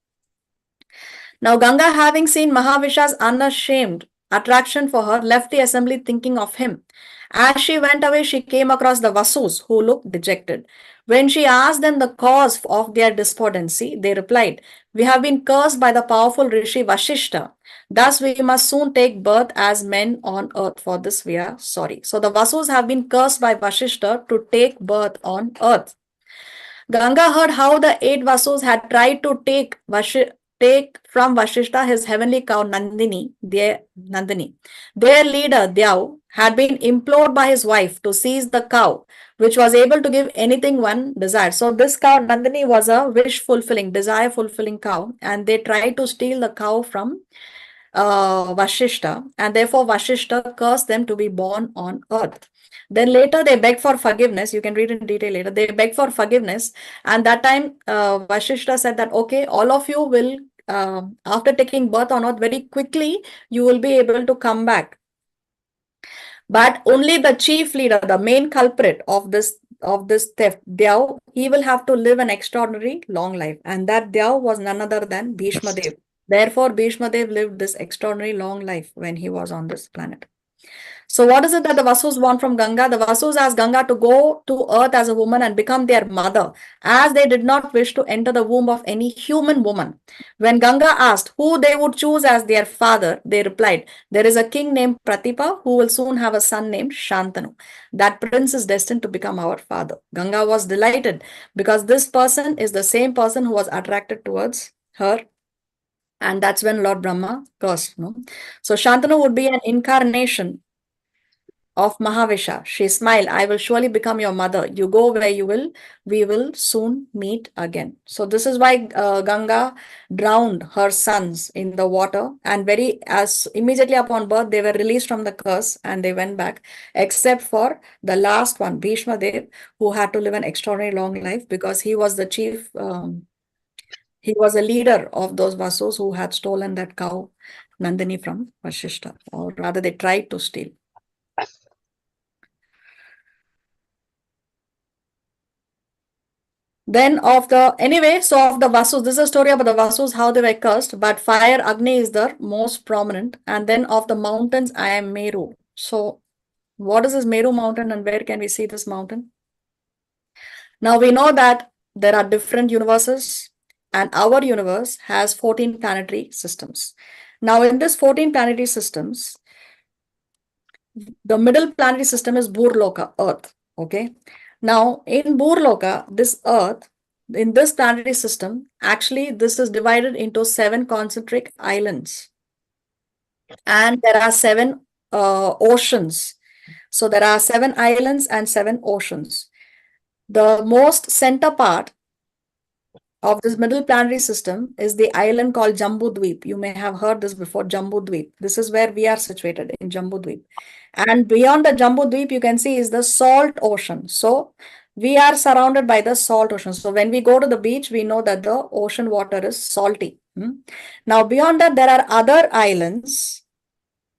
Now Ganga, having seen Mahavisha's unashamed attraction for her, left the assembly thinking of him. As she went away, she came across the Vasus, who looked dejected. When she asked them the cause of their despondency, they replied, "We have been cursed by the powerful Rishi Vashishta. Thus we must soon take birth as men on earth. For this we are sorry." So the Vasus have been cursed by Vashishta to take birth on earth. Ganga heard how the 8 Vasus had tried to take from Vashishta his heavenly cow Nandini. Their leader Dyav had been implored by his wife to seize the cow, which was able to give anything one desired. So this cow Nandini was a wish-fulfilling, desire-fulfilling cow, and they tried to steal the cow from Vashishta, and therefore Vashishta cursed them to be born on earth. Then later they begged for forgiveness. You can read in detail later. They begged for forgiveness, and that time Vashishta said that, okay, all of you will, after taking birth on earth, very quickly you will be able to come back. But only the chief leader, the main culprit of this theft, Dyav, he will have to live an extraordinary long life, and that Dyav was none other than Bhishma Dev. Therefore, Bhishma Dev lived this extraordinary long life when he was on this planet. So what is it that the Vasus want from Ganga? The Vasus asked Ganga to go to earth as a woman and become their mother, as they did not wish to enter the womb of any human woman. When Ganga asked who they would choose as their father, they replied, "There is a king named Pratipa who will soon have a son named Shantanu. That prince is destined to become our father." Ganga was delighted because this person is the same person who was attracted towards her. And that's when Lord Brahma cursed. No? So Shantanu would be an incarnation of Mahavisha. She smiled, "I will surely become your mother. You go where you will. We will soon meet again." So this is why Ganga drowned her sons in the water, and as immediately upon birth, they were released from the curse and they went back, except for the last one, Bhishma Dev, who had to live an extraordinary long life because he was the chief, he was a leader of those Vasus who had stolen that cow, Nandini, from Vashishta, or rather they tried to steal. Then of the Vasus, this is a story about the Vasus, how they were cursed, but fire, Agni, is the most prominent. And then of the mountains, I am Meru. So what is this Meru mountain and where can we see this mountain? Now we know that there are different universes and our universe has 14 planetary systems. Now in this 14 planetary systems, the middle planetary system is Burloka, Earth. Okay. Now in Burloka, this Earth in this planetary system, actually, this is divided into 7 concentric islands. And there are 7 oceans. So there are 7 islands and 7 oceans. The most center part of this middle planetary system is the island called Jambudweep. You may have heard this before, Jambudweep. This is where we are situated, in Jambudweep. And beyond the Jambudweep, you can see is the salt ocean. So we are surrounded by the salt ocean. So when we go to the beach, we know that the ocean water is salty. Now beyond that, there are other islands.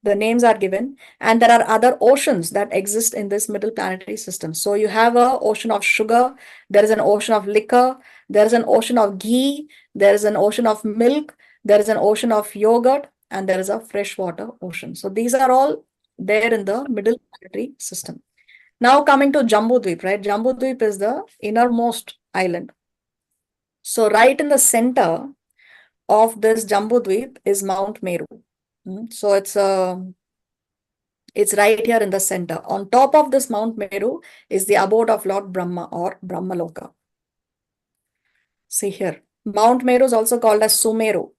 The names are given, and there are other oceans that exist in this middle planetary system. So you have an ocean of sugar, there is an ocean of liquor, there is an ocean of ghee, there is an ocean of milk, there is an ocean of yogurt, and there is a freshwater ocean. So these are all there in the middle planetary system. Now coming to Jambudweep, right? Jambudweep is the innermost island. So right in the center of this Jambudweep is Mount Meru. So it's right here in the center. On top of this Mount Meru is the abode of Lord Brahma or Brahmaloka. See here, Mount Meru is also called as Sumeru.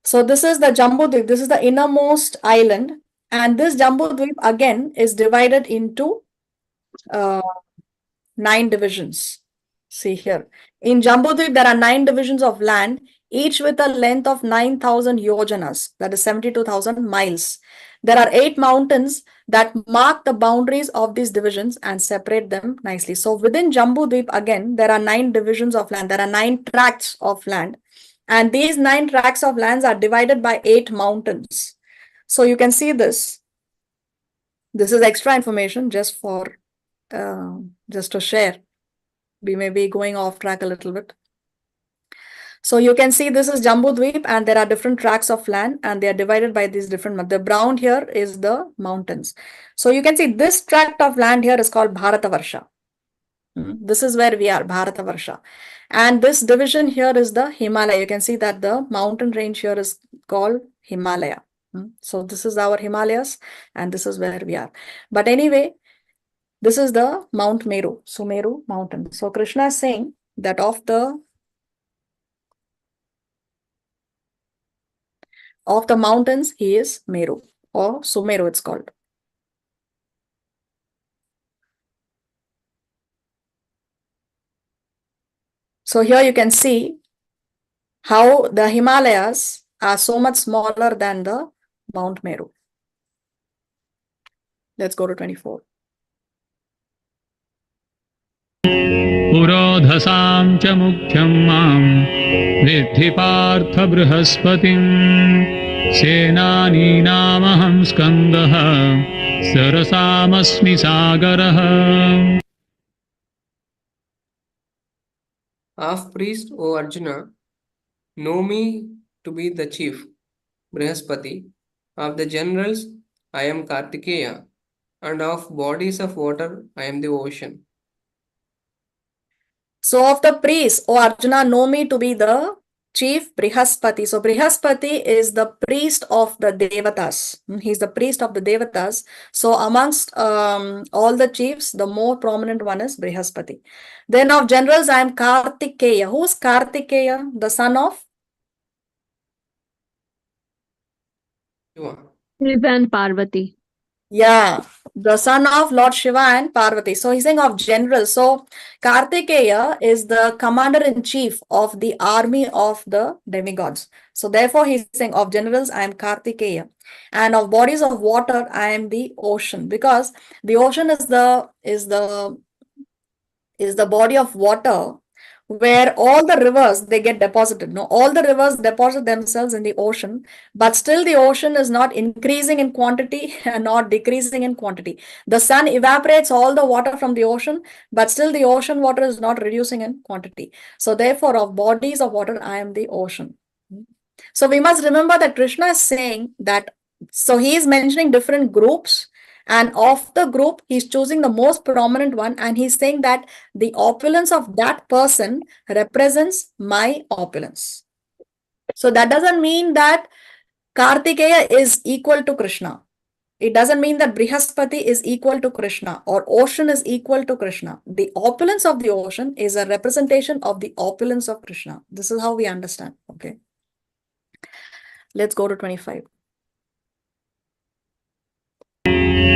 So this is the Jambudweep. This is the innermost island, and this Jambudweep again is divided into 9 divisions. See here, in Jambudweep there are 9 divisions of land, each with a length of 9,000 yojanas, that is 72,000 miles. There are 8 mountains that mark the boundaries of these divisions and separate them nicely. So within Jambudweep, again, there are 9 divisions of land. There are 9 tracts of land. And these 9 tracts of lands are divided by 8 mountains. So you can see this. This is extra information just for, just to share. We may be going off track a little bit. So you can see this is Jambudweep, and there are different tracts of land, and they are divided by these different, the brown here is the mountains. So you can see this tract of land here is called Bharatavarsha. This is where we are, Bharatavarsha. And this division here is the Himalaya. You can see that the mountain range here is called Himalaya. So this is our Himalayas, and this is where we are. But anyway, this is the Mount Meru, Sumeru mountain. So Krishna is saying that of the mountains, he is Meru, or Sumeru it's called. So here you can see how the Himalayas are so much smaller than the Mount Meru. Let's go to 24.
पुरोधसां च मुख्यं मां विद्धि Partha बृहस्पतिं सेनानीनामहं स्कन्दः सरसामस्मि सागरः.
Half priest, O Arjuna, know me to be the chief, Brihaspati. Of the generals, I am Kartikeya, and of bodies of water, I am the ocean.
So of the priests, O Arjuna, know me to be the chief Brihaspati. So Brihaspati is the priest of the Devatas. He's the priest of the Devatas. So amongst all the chiefs, the more prominent one is Brihaspati. Then of generals, I am Kartikeya. Who's Kartikeya? The son of
Shiva.
Shiva and Parvati.
Yeah, the son of Lord Shiva and Parvati. So he's saying of generals. So Kartikeya is the commander-in-chief of the army of the demigods. So therefore he's saying of generals, I am Kartikeya. And of bodies of water, I am the ocean. Because the ocean is the body of water where all the rivers, they get deposited. No, all the rivers deposit themselves in the ocean, but still the ocean is not increasing in quantity and not decreasing in quantity. The sun evaporates all the water from the ocean, but still the ocean water is not reducing in quantity. So therefore, of bodies of water, I am the ocean. So we must remember that Krishna is saying that, so he is mentioning different groups, and of the group, he's choosing the most prominent one, and he's saying that the opulence of that person represents my opulence. So that doesn't mean that Kartikeya is equal to Krishna. It doesn't mean that Brihaspati is equal to Krishna or ocean is equal to Krishna. The opulence of the ocean is a representation of the opulence of Krishna. This is how we understand. Okay. Let's go to 25.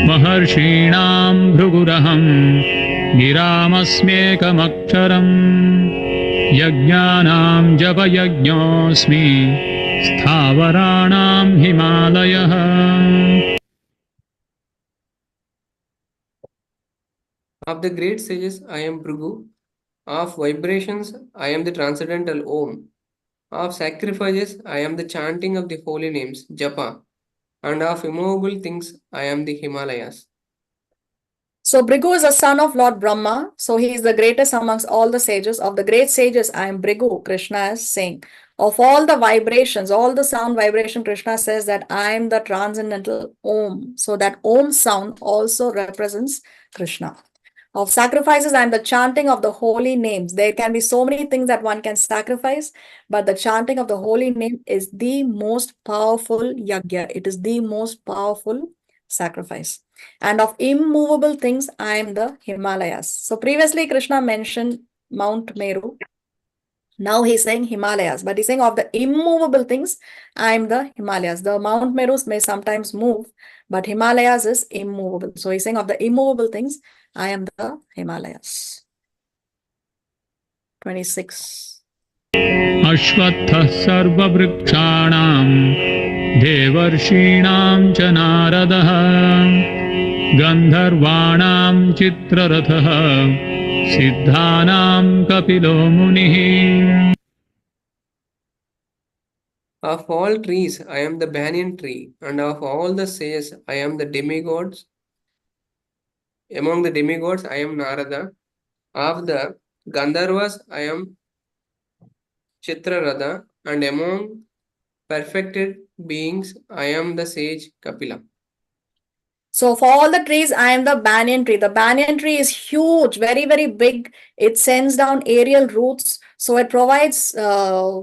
महर्षीणां भृगुरहं गिरामस्म्येकमक्षरम् यज्ञानां जपयज्ञोऽस्मि स्थावराणां हिमालयः
Of the great sages, I am Bhrigu. Of vibrations, I am the transcendental Om. Of sacrifices, I am the chanting of the holy names, Japa. And of immovable things, I am the Himalayas.
So Bhrigu is a son of Lord Brahma. So he is the greatest amongst all the sages. Of the great sages, I am Bhrigu, Krishna is saying. Of all the vibrations, all the sound vibration, Krishna says that I am the transcendental Om. So that Om sound also represents Krishna. Of sacrifices, I am the chanting of the holy names. There can be so many things that one can sacrifice, but the chanting of the holy name is the most powerful yajna. It is the most powerful sacrifice. And of immovable things, I am the Himalayas. So previously, Krishna mentioned Mount Meru. Now he's saying Himalayas, but he's saying of the immovable things, I am the Himalayas. The Mount Merus may sometimes move, but Himalayas is immovable. So he's saying of the immovable things, I am the Himalayas. 26.
अश्वत्थः सर्ववृक्षाणां देवर्षीणां च नारदः गन्धर्वाणां चित्ररथः सिद्धानां कपिलो मुनिः
Of all trees, I am the banyan tree, and of all the sages, I am the demigods. Among the demigods, I am Narada. Of the Gandharvas, I am Chitraratha, and among perfected beings, I am the sage Kapila.
So for all the trees, I am the banyan tree. The banyan tree is huge, very, very big. It sends down aerial roots. So it provides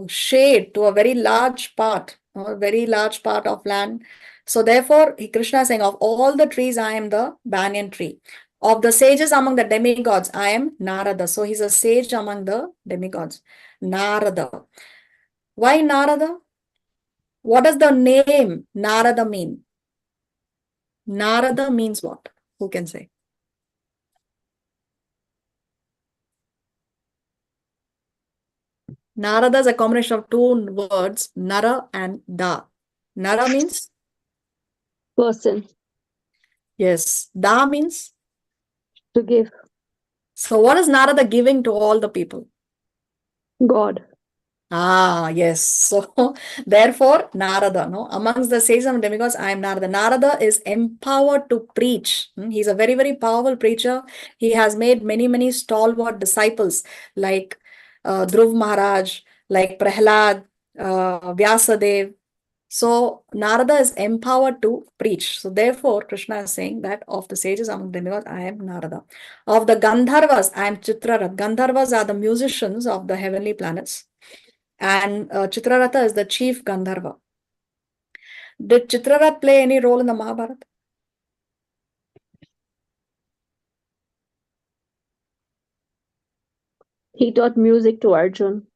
shade to a very large part of land. So therefore, Krishna is saying, of all the trees, I am the banyan tree. Of the sages among the demigods, I am Narada. So he's a sage among the demigods. Narada. Why Narada? What does the name Narada mean? Narada means what? Who can say? Narada is a combination of two words, Nara and Da. Nara means?
Person.
Yes. Da means?
To give.
So what is Narada giving to all the people?
God.
Ah, yes. So therefore, Narada, no, amongst the sages and demigods, I am Narada. Narada is empowered to preach. He's a very, very powerful preacher. He has made many, many stalwart disciples like Dhruv Maharaj, like Prahlad, Vyasadev. So Narada is empowered to preach. So therefore, Krishna is saying that of the sages among demigods, I am Narada. Of the Gandharvas, I am Chitrarat. Gandharvas are the musicians of the heavenly planets. And Chitraratha is the chief Gandharva. Did Chitrarath play any role in the Mahabharata?
He taught music to Arjun.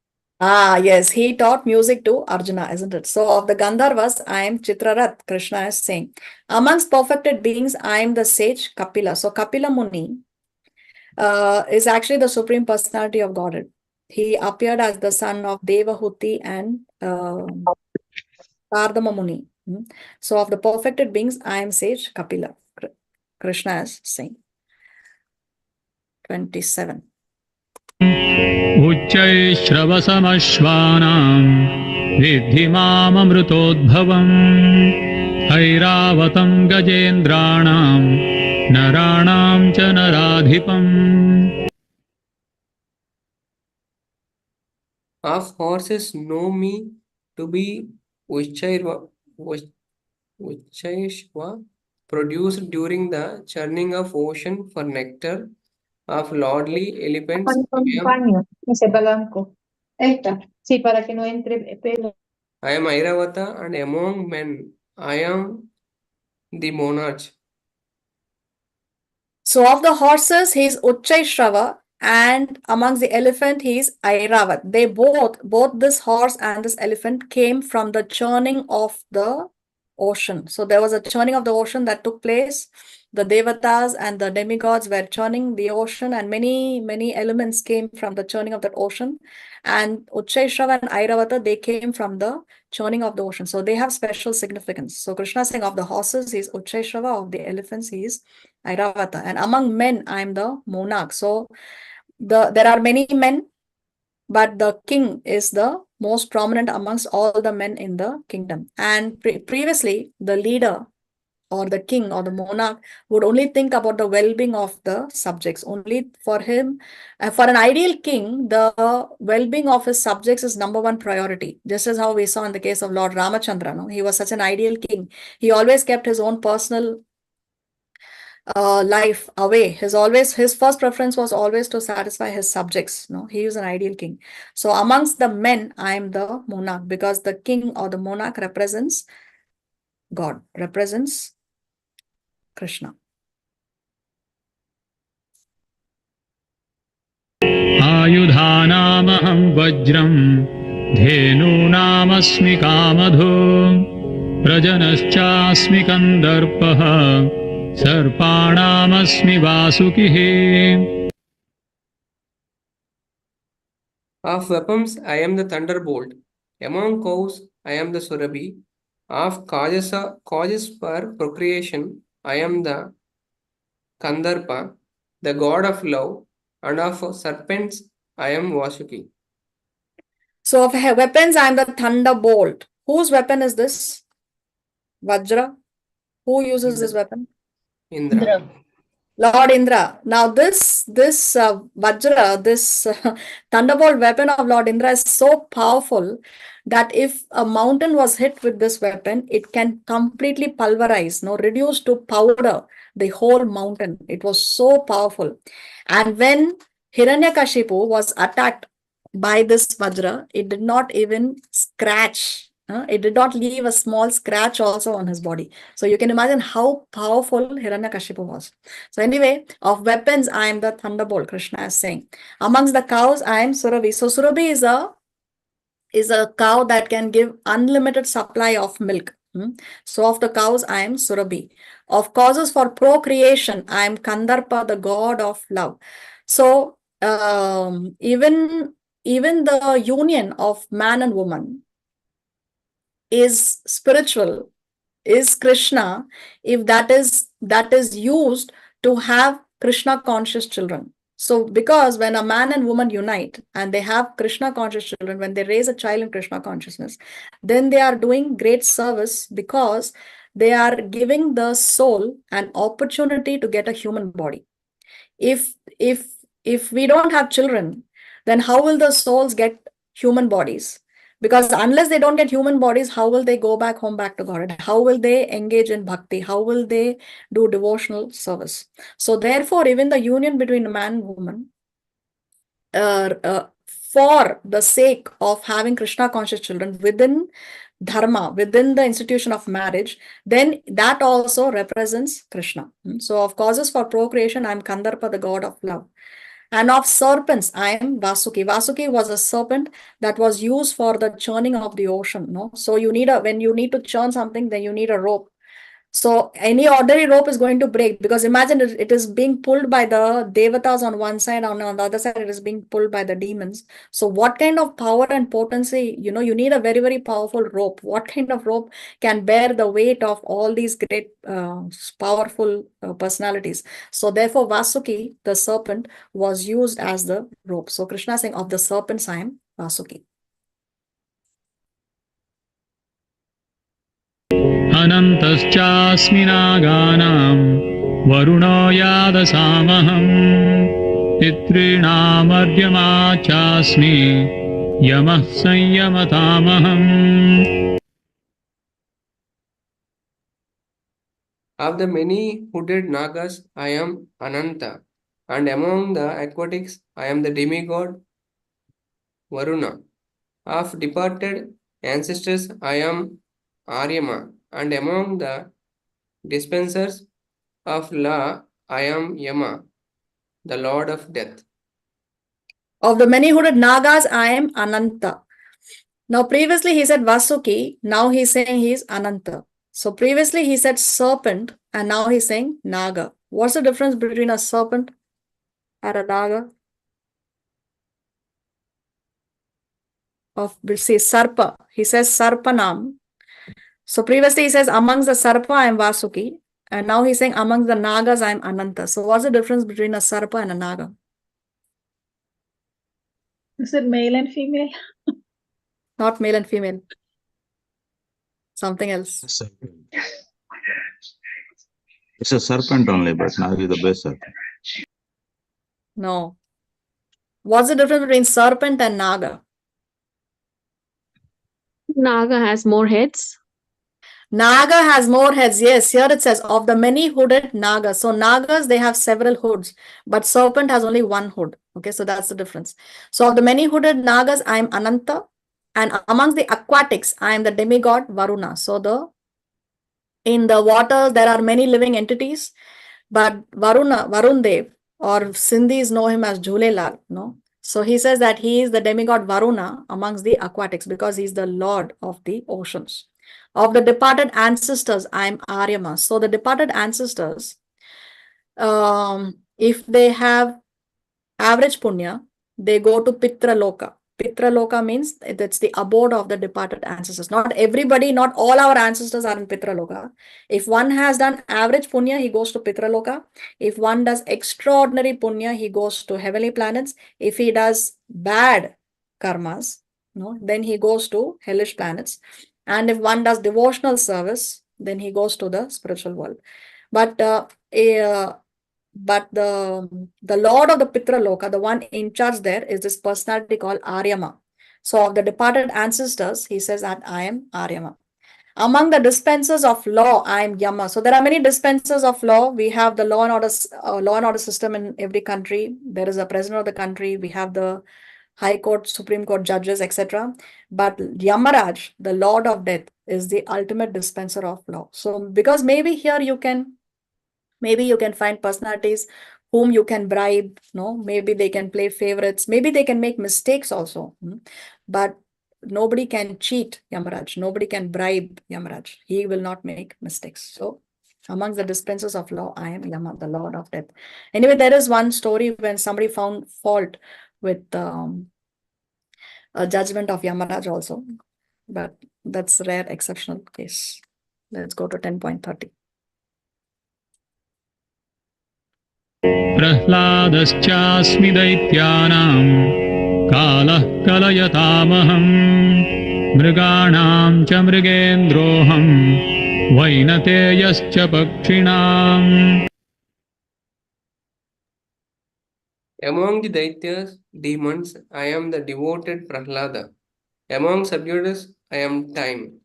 Ah, yes, he taught music to Arjuna, isn't it? So of the Gandharvas, I am Chitrarath, Krishna is saying. Amongst perfected beings, I am the sage Kapila. So Kapila Muni is actually the Supreme Personality of Godhead. He appeared as the son of Devahuti and Kardama Muni. So of the perfected beings, I am sage Kapila. Krishna is saying. 27.
उच्चैश्रवसमश्वानां विद्धि माममृतोद्भवम् ऐरावतं गजेन्द्राणां नराणां च नराधिपम्
Of horses know me to be Uchaishva, produced during the churning of ocean for nectar. Of lordly elephants,
Sí, para que no entre pelo.
I am Airavata, and among men, I am the monarch.
So of the horses, he is Uchchaishrava, and amongst the elephant, he is Airavat. They both this horse and this elephant came from the churning of the ocean. So there was a churning of the ocean that took place. The devatas and the demigods were churning the ocean, and many elements came from the churning of that ocean. And Uchchaishrava and Airavata, they came from the churning of the ocean. So they have special significance. So Krishna is saying of the horses, he is Uchchaishrava, of the elephants, he is Airavata. And among men, I am the monarch. So there are many men, but the king is the most prominent amongst all the men in the kingdom. And previously, the leader or the king or the monarch would only think about the well-being of the subjects. Only for him, for an ideal king, the well-being of his subjects is number one priority. Just as how we saw in the case of Lord Ramachandra. No? He was such an ideal king. He always kept his own personal life away. His first preference was always to satisfy his subjects. No, he is an ideal king. So amongst the men, I am the monarch, because the king or the monarch represents God, represents Krishna.
आयुधानामहं वज्रं धेनूनामस्मि कामधो प्रजनश्चास्मि कन्दर्पः सर्पाणामस्मि वासुकिः.
Of weapons, I am the thunderbolt. Among cows, I am the Surabhi. Of causes for procreation, I am the Kandarpa, the god of love, and of serpents, I am Vasuki.
So of weapons, I am the thunderbolt. Whose weapon is this? Vajra. Who uses this weapon?
Indra.
Lord Indra. Now this Vajra, this thunderbolt weapon of Lord Indra is so powerful that if a mountain was hit with this weapon, it can completely pulverize, reduce to powder the whole mountain. It was so powerful. And when Hiranyakashipu was attacked by this Vajra, it did not even scratch. It did not leave a small scratch also on his body. So you can imagine how powerful Hiranyakashipu was. So anyway, of weapons, I am the thunderbolt, Krishna is saying. Amongst the cows, I am Surabhi. So Surabhi is a cow that can give unlimited supply of milk. So of the cows, I am Surabhi. Of causes for procreation, I am Kandarpa, the god of love. So even the union of man and woman is spiritual, is Krishna, if that is used to have Krishna conscious children. So because when a man and woman unite and they have Krishna conscious children, when they raise a child in Krishna consciousness, then they are doing great service, because they are giving the soul an opportunity to get a human body. If we don't have children, then how will the souls get human bodies? Because unless they don't get human bodies, how will they go back home, back to God? How will they engage in bhakti? How will they do devotional service? So therefore, even the union between man and woman, for the sake of having Krishna conscious children within dharma, within the institution of marriage, then that also represents Krishna. So of causes for procreation, I am Kandarpa, the god of love. And of serpents, I am Vasuki. Vasuki was a serpent that was used for the churning of the ocean. So when you need to churn something, then you need a rope. So any ordinary rope is going to break, because imagine it is being pulled by the devatas on one side, on the other side it is being pulled by the demons. So what kind of power and potency, you need a very, very powerful rope. What kind of rope can bear the weight of all these great powerful personalities? So therefore Vasuki, the serpent, was used as the rope. So Krishna is saying, of the serpents I am Vasuki.
अनन्तश्चास्मि नागानां वरुणो यादसामहं पितॄणामर्यमा चास्मि यमः संयमतामहम्.
Of the many hooded Nagas, I am Ananta, and among the aquatics, I am the demigod Varuna. Of departed ancestors, I am Aryama, and among the Dispensers of law, I am Yama, the Lord of Death.
Of the many-hooded Nagas, I am Ananta. Now, previously he said Vasuki, now he's saying he's Ananta. So, previously he said serpent, and now he's saying Naga. What's the difference between a serpent and a Naga? Say Sarpa. He says Sarpanam. So, previously he says amongst the Sarpa, I am Vasuki, and now he's saying amongst the Nagas, I am Ananta. So, what's the difference between a Sarpa and a Naga?
Is it male and female?
Not male and female. Something else.
It's a serpent only, but Naga is the best serpent.
No. What's the difference between serpent and Naga?
Naga has more heads.
Naga has more heads. Yes, here it says of the many hooded Nagas. So Nagas, they have several hoods, but serpent has only one hood. Okay, so that's the difference. So of the many hooded Nagas, I am Ananta, and amongst the aquatics, I am the demigod Varuna. So in the water, there are many living entities, but Varun Dev, or Sindhis know him as Jhulelal, no? So he says that he is the demigod Varuna amongst the aquatics because he's the lord of the oceans. Of the departed ancestors, I am Aryama. So the departed ancestors, if they have average punya, they go to Pitra Loka. Pitra Loka means it's the abode of the departed ancestors. Not everybody, not all our ancestors are in Pitra Loka. If one has done average punya, he goes to Pitra Loka. If one does extraordinary punya, he goes to heavenly planets. If he does bad karmas, no, then he goes to hellish planets. And if one does devotional service, then he goes to the spiritual world. But the lord of the Pitra Loka, the one in charge there, is this personality called Aryama. So of the departed ancestors, he says that I am Aryama. Among the dispensers of law, I am Yama. So there are many dispensers of law. We have the law and order system in every country. There is a president of the country. We have the High Court, Supreme Court judges, etc. But Yamaraj, the Lord of Death, is the ultimate dispenser of law. So because maybe here you can find personalities whom you can bribe, no? Maybe they can play favorites. Maybe they can make mistakes also. But nobody can cheat Yamaraj. Nobody can bribe Yamaraj. He will not make mistakes. So amongst the dispensers of law, I am Yama, the Lord of Death. Anyway, there is one story when somebody found fault with a judgment of Yamaraj also. But that's rare, exceptional case. Let's go to 10.30.
प्रह्लादश्चास्मि दैत्यानां कालः कलयतामहम् मृगाणां च मृगेन्द्रोऽहं वैनतेयश्च पक्षिणाम्.
Among the Daityas, demons, I am the devoted Prahlada. Among subdueds, I am time.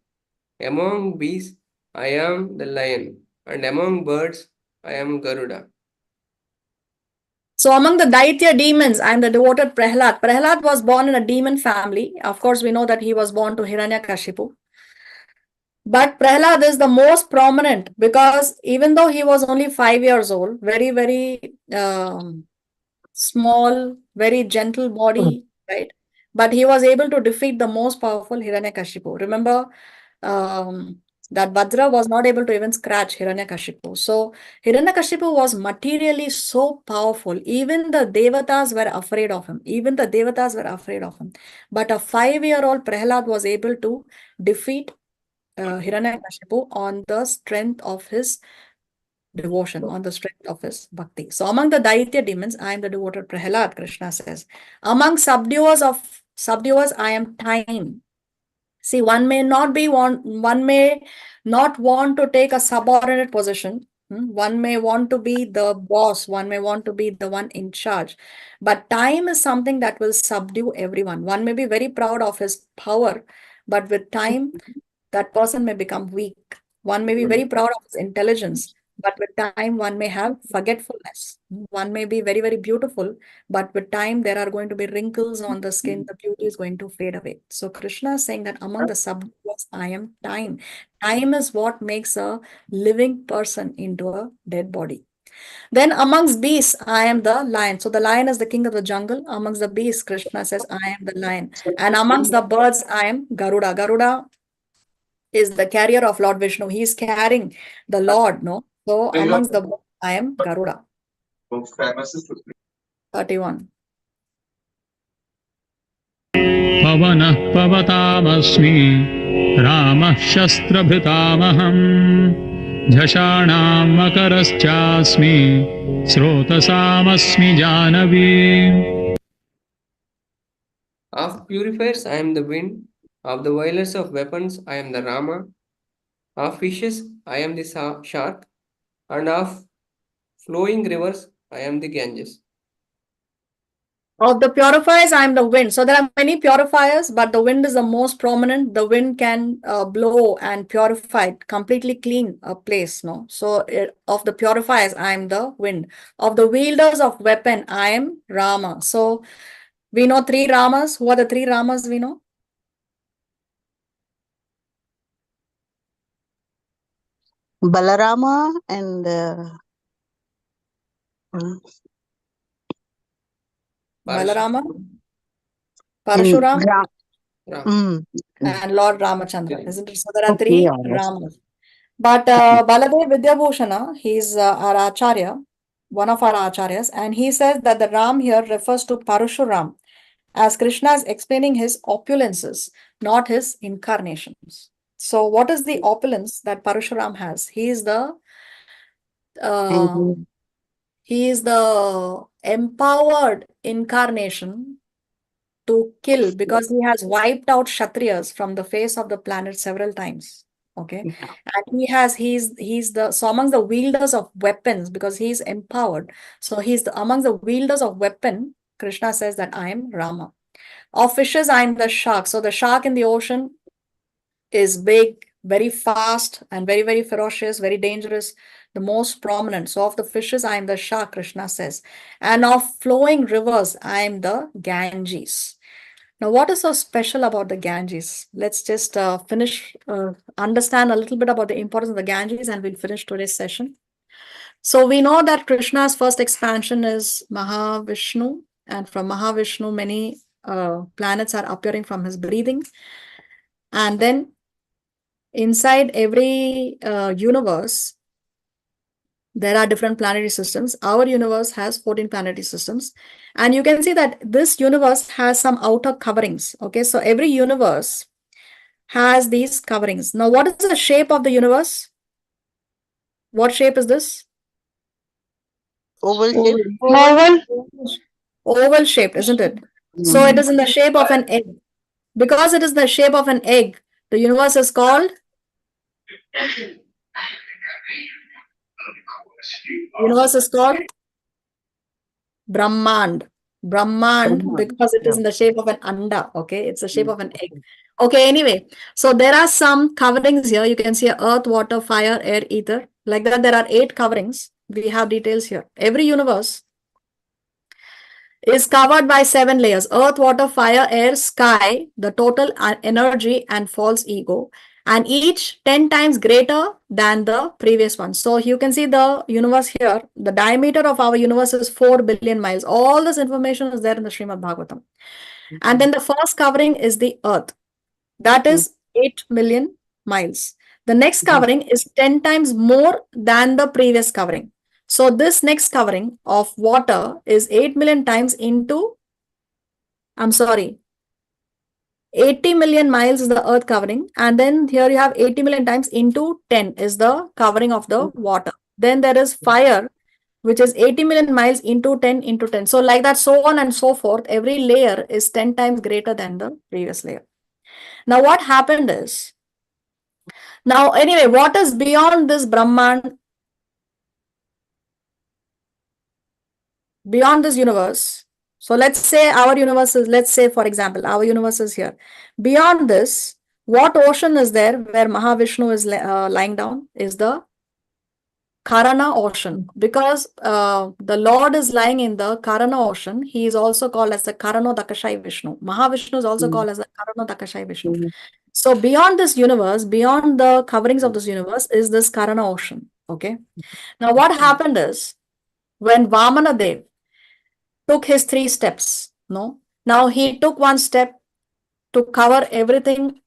Among beasts, I am the lion. And among birds, I am Garuda.
So among the Daitya demons, I am the devoted Prahlad. Prahlad was born in a demon family. Of course, we know that he was born to Hiranyakashipu. But Prahlad is the most prominent because even though he was only 5 years old, very, very small, very gentle body, right? But he was able to defeat the most powerful Hiranyakashipu. Remember that Vajra was not able to even scratch Hiranyakashipu. So Hiranyakashipu was materially so powerful. Even the Devatas were afraid of him. But a 5-year-old Prahlad was able to defeat Hiranyakashipu on the strength of his devotion, on the strength of his bhakti. So among the Daitya demons, I am the devoted Prahlad, Krishna says. Among subduers, I am time. See, one may not want to take a subordinate position. One may want to be the boss. One may want to be the one in charge. But time is something that will subdue everyone. One may be very proud of his power, but with time, that person may become weak. One may be very proud of his intelligence, but with time, one may have forgetfulness. One may be very, very beautiful, but with time, there are going to be wrinkles on the skin. The beauty is going to fade away. So Krishna is saying that among the subduers, because I am time. Time is what makes a living person into a dead body. Then amongst beasts, I am the lion. So the lion is the king of the jungle. Amongst the beasts, Krishna says, I am the lion. And amongst the birds, I am Garuda. Garuda is the carrier of Lord Vishnu. He is carrying the Lord, no? So amongst the birds, I am Garuda. 31.
पवनः पवतामस्मि रामः शस्त्रभृतामहम् झषाणां मकरश्चास्मि स्रोतसामस्मि Janvi
Of purifiers, I am the wind. Of the violence of weapons, I am the Rama. Of fishes, I am the shark. And of flowing rivers, I am the Ganges.
Of the purifiers, I am the wind. So there are many purifiers, but the wind is the most prominent. The wind can blow and purify, completely clean a place. No, so of the purifiers, I am the wind. Of the wielders of weapon, I am Rama. So we know three Ramas. Who are the three Ramas we know?
Balarama and
Balarama,
and
Parshuram,
Ram.
and Lord Ramachandra. Isn't it? So there are
Okay,
three
all right.
Ramas. But Baladev Vidyabhushana, he's our Acharya, one of our Acharyas, and he says that the Ram here refers to Parashuram, as Krishna is explaining his opulences, not his incarnations. So what is the opulence that Parashuram has? He is the empowered incarnation to kill, because he has wiped out Kshatriyas from the face of the planet several times. Okay. And he's the, so amongst the wielders of weapons, because he's empowered. So he's amongst the wielders of weapon, Krishna says that I am Rama. Of fishes, I am the shark. So the shark in the ocean is big, very fast, and very, very ferocious, very dangerous, the most prominent. So of the fishes, I am the shark, Krishna says. And of flowing rivers, I am the Ganges. Now, what is so special about the Ganges? Let's just understand a little bit about the importance of the Ganges, and we'll finish today's session. So we know that Krishna's first expansion is Mahavishnu, and from Mahavishnu, many planets are appearing from his breathing. And then inside every universe, there are different planetary systems. Our universe has 14 planetary systems. And you can see that this universe has some outer coverings. Okay, so every universe has these coverings. Now, what is the shape of the universe? What shape is this?
oval shape.
Oval shaped, isn't it? So it is in the shape of an egg. Because it is the shape of an egg, the universe is called Brahmand. Brahmand, because it is in the shape of an anda. Okay, it's the shape of an egg. Okay, anyway, so there are some coverings here. You can see earth, water, fire, air, ether. Like that, there are 8 coverings. We have details here. Every universe is covered by 7 layers: earth, water, fire, air, sky, the total energy, and false ego, and each 10 times greater than the previous one. So you can see the universe here. The diameter of our universe is 4 billion miles. All this information is there in the Srimad Bhagavatam. And then the first covering is the earth. That is 8 million miles. The next covering is 10 times more than the previous covering. So this next covering of water is 8 million times into, 80 million miles is the earth covering. And then here you have 80 million times into 10 is the covering of the water. Then there is fire, which is 80 million miles into 10 into 10. So like that, so on and so forth. Every layer is 10 times greater than the previous layer. Now what happened is, now anyway, what is beyond this Brahman, beyond this universe? So let's say our universe is, let's say for example, our universe is here. Beyond this, what ocean is there where Mahavishnu is lying down? Is the Karana ocean, because the Lord is lying in the Karana ocean. He is also called as the Karano Dakashai Vishnu. Mahavishnu is also called as the Karano Dakashai Vishnu. So beyond this universe, beyond the coverings of this universe, is this Karana ocean. Okay. Now, what happened is when Vamana Dev took his 3 steps, no, now he took one step to cover everything.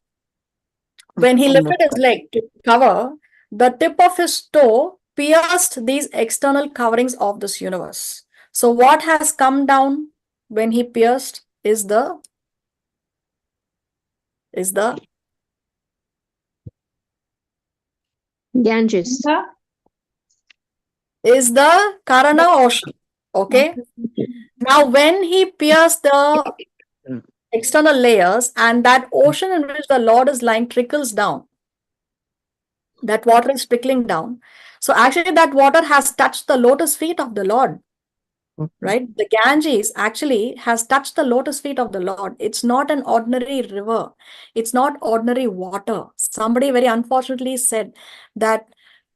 When he
On the
lifted his leg to cover, the tip of his toe pierced these external coverings of this universe. So, what has come down when he pierced is the
Ganges.
Karana ocean. Okay. Now, when he pierced the external layers and that ocean in which the Lord is lying trickles down, that water is trickling down. So, actually, that water has touched the lotus feet of the Lord. Right? The Ganges actually has touched the lotus feet of the Lord. It's not an ordinary river. It's not ordinary water. Somebody very unfortunately said that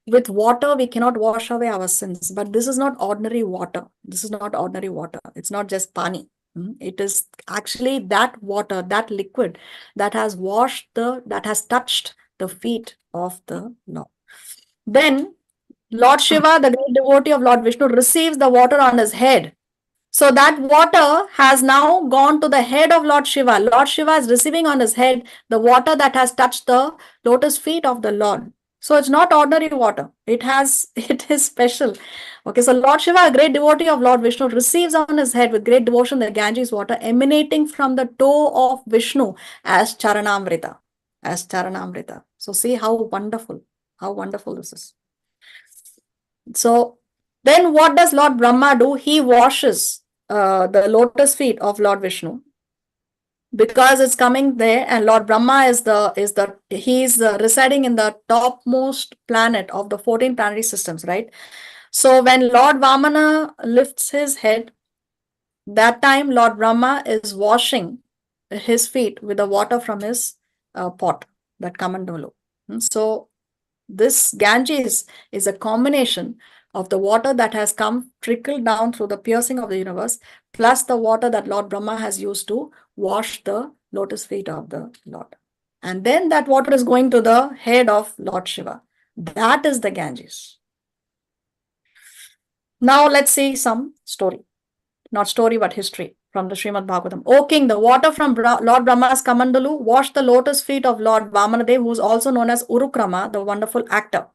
with water we cannot wash away our sins. But this is not ordinary water. This is not ordinary water. It's not just pani. It is actually that water, that liquid that has that has touched the feet of the Lord. Then Lord Shiva, the great devotee of Lord Vishnu, receives the water on his head. So that water has now gone to the head of Lord Shiva. Lord Shiva is receiving on his head the water that has touched the lotus feet of the Lord. So it's not ordinary water. It is special. Okay, so Lord Shiva, a great devotee of Lord Vishnu, receives on his head with great devotion the Ganges water emanating from the toe of Vishnu as Charanamrita. As Charanamrita. So see how wonderful this is. So then what does Lord Brahma do? He washes the lotus feet of Lord Vishnu because it's coming there, and Lord Brahma is residing in the topmost planet of the 14 planetary systems, right? So when Lord Vamana lifts his head, that time Lord Brahma is washing his feet with the water from his pot, that Kamandulu. So this Ganges is a combination of the water that has trickled down through the piercing of the universe, plus the water that Lord Brahma has used to wash the lotus feet of the Lord. And then that water is going to the head of Lord Shiva. That is the Ganges. Now let's see some story. Not story, but history from the Srimad Bhagavatam. O king, the water from Lord Brahma's Kamandalu washed the lotus feet of Lord Vamanadev, who is also known as Urukrama, the wonderful actor.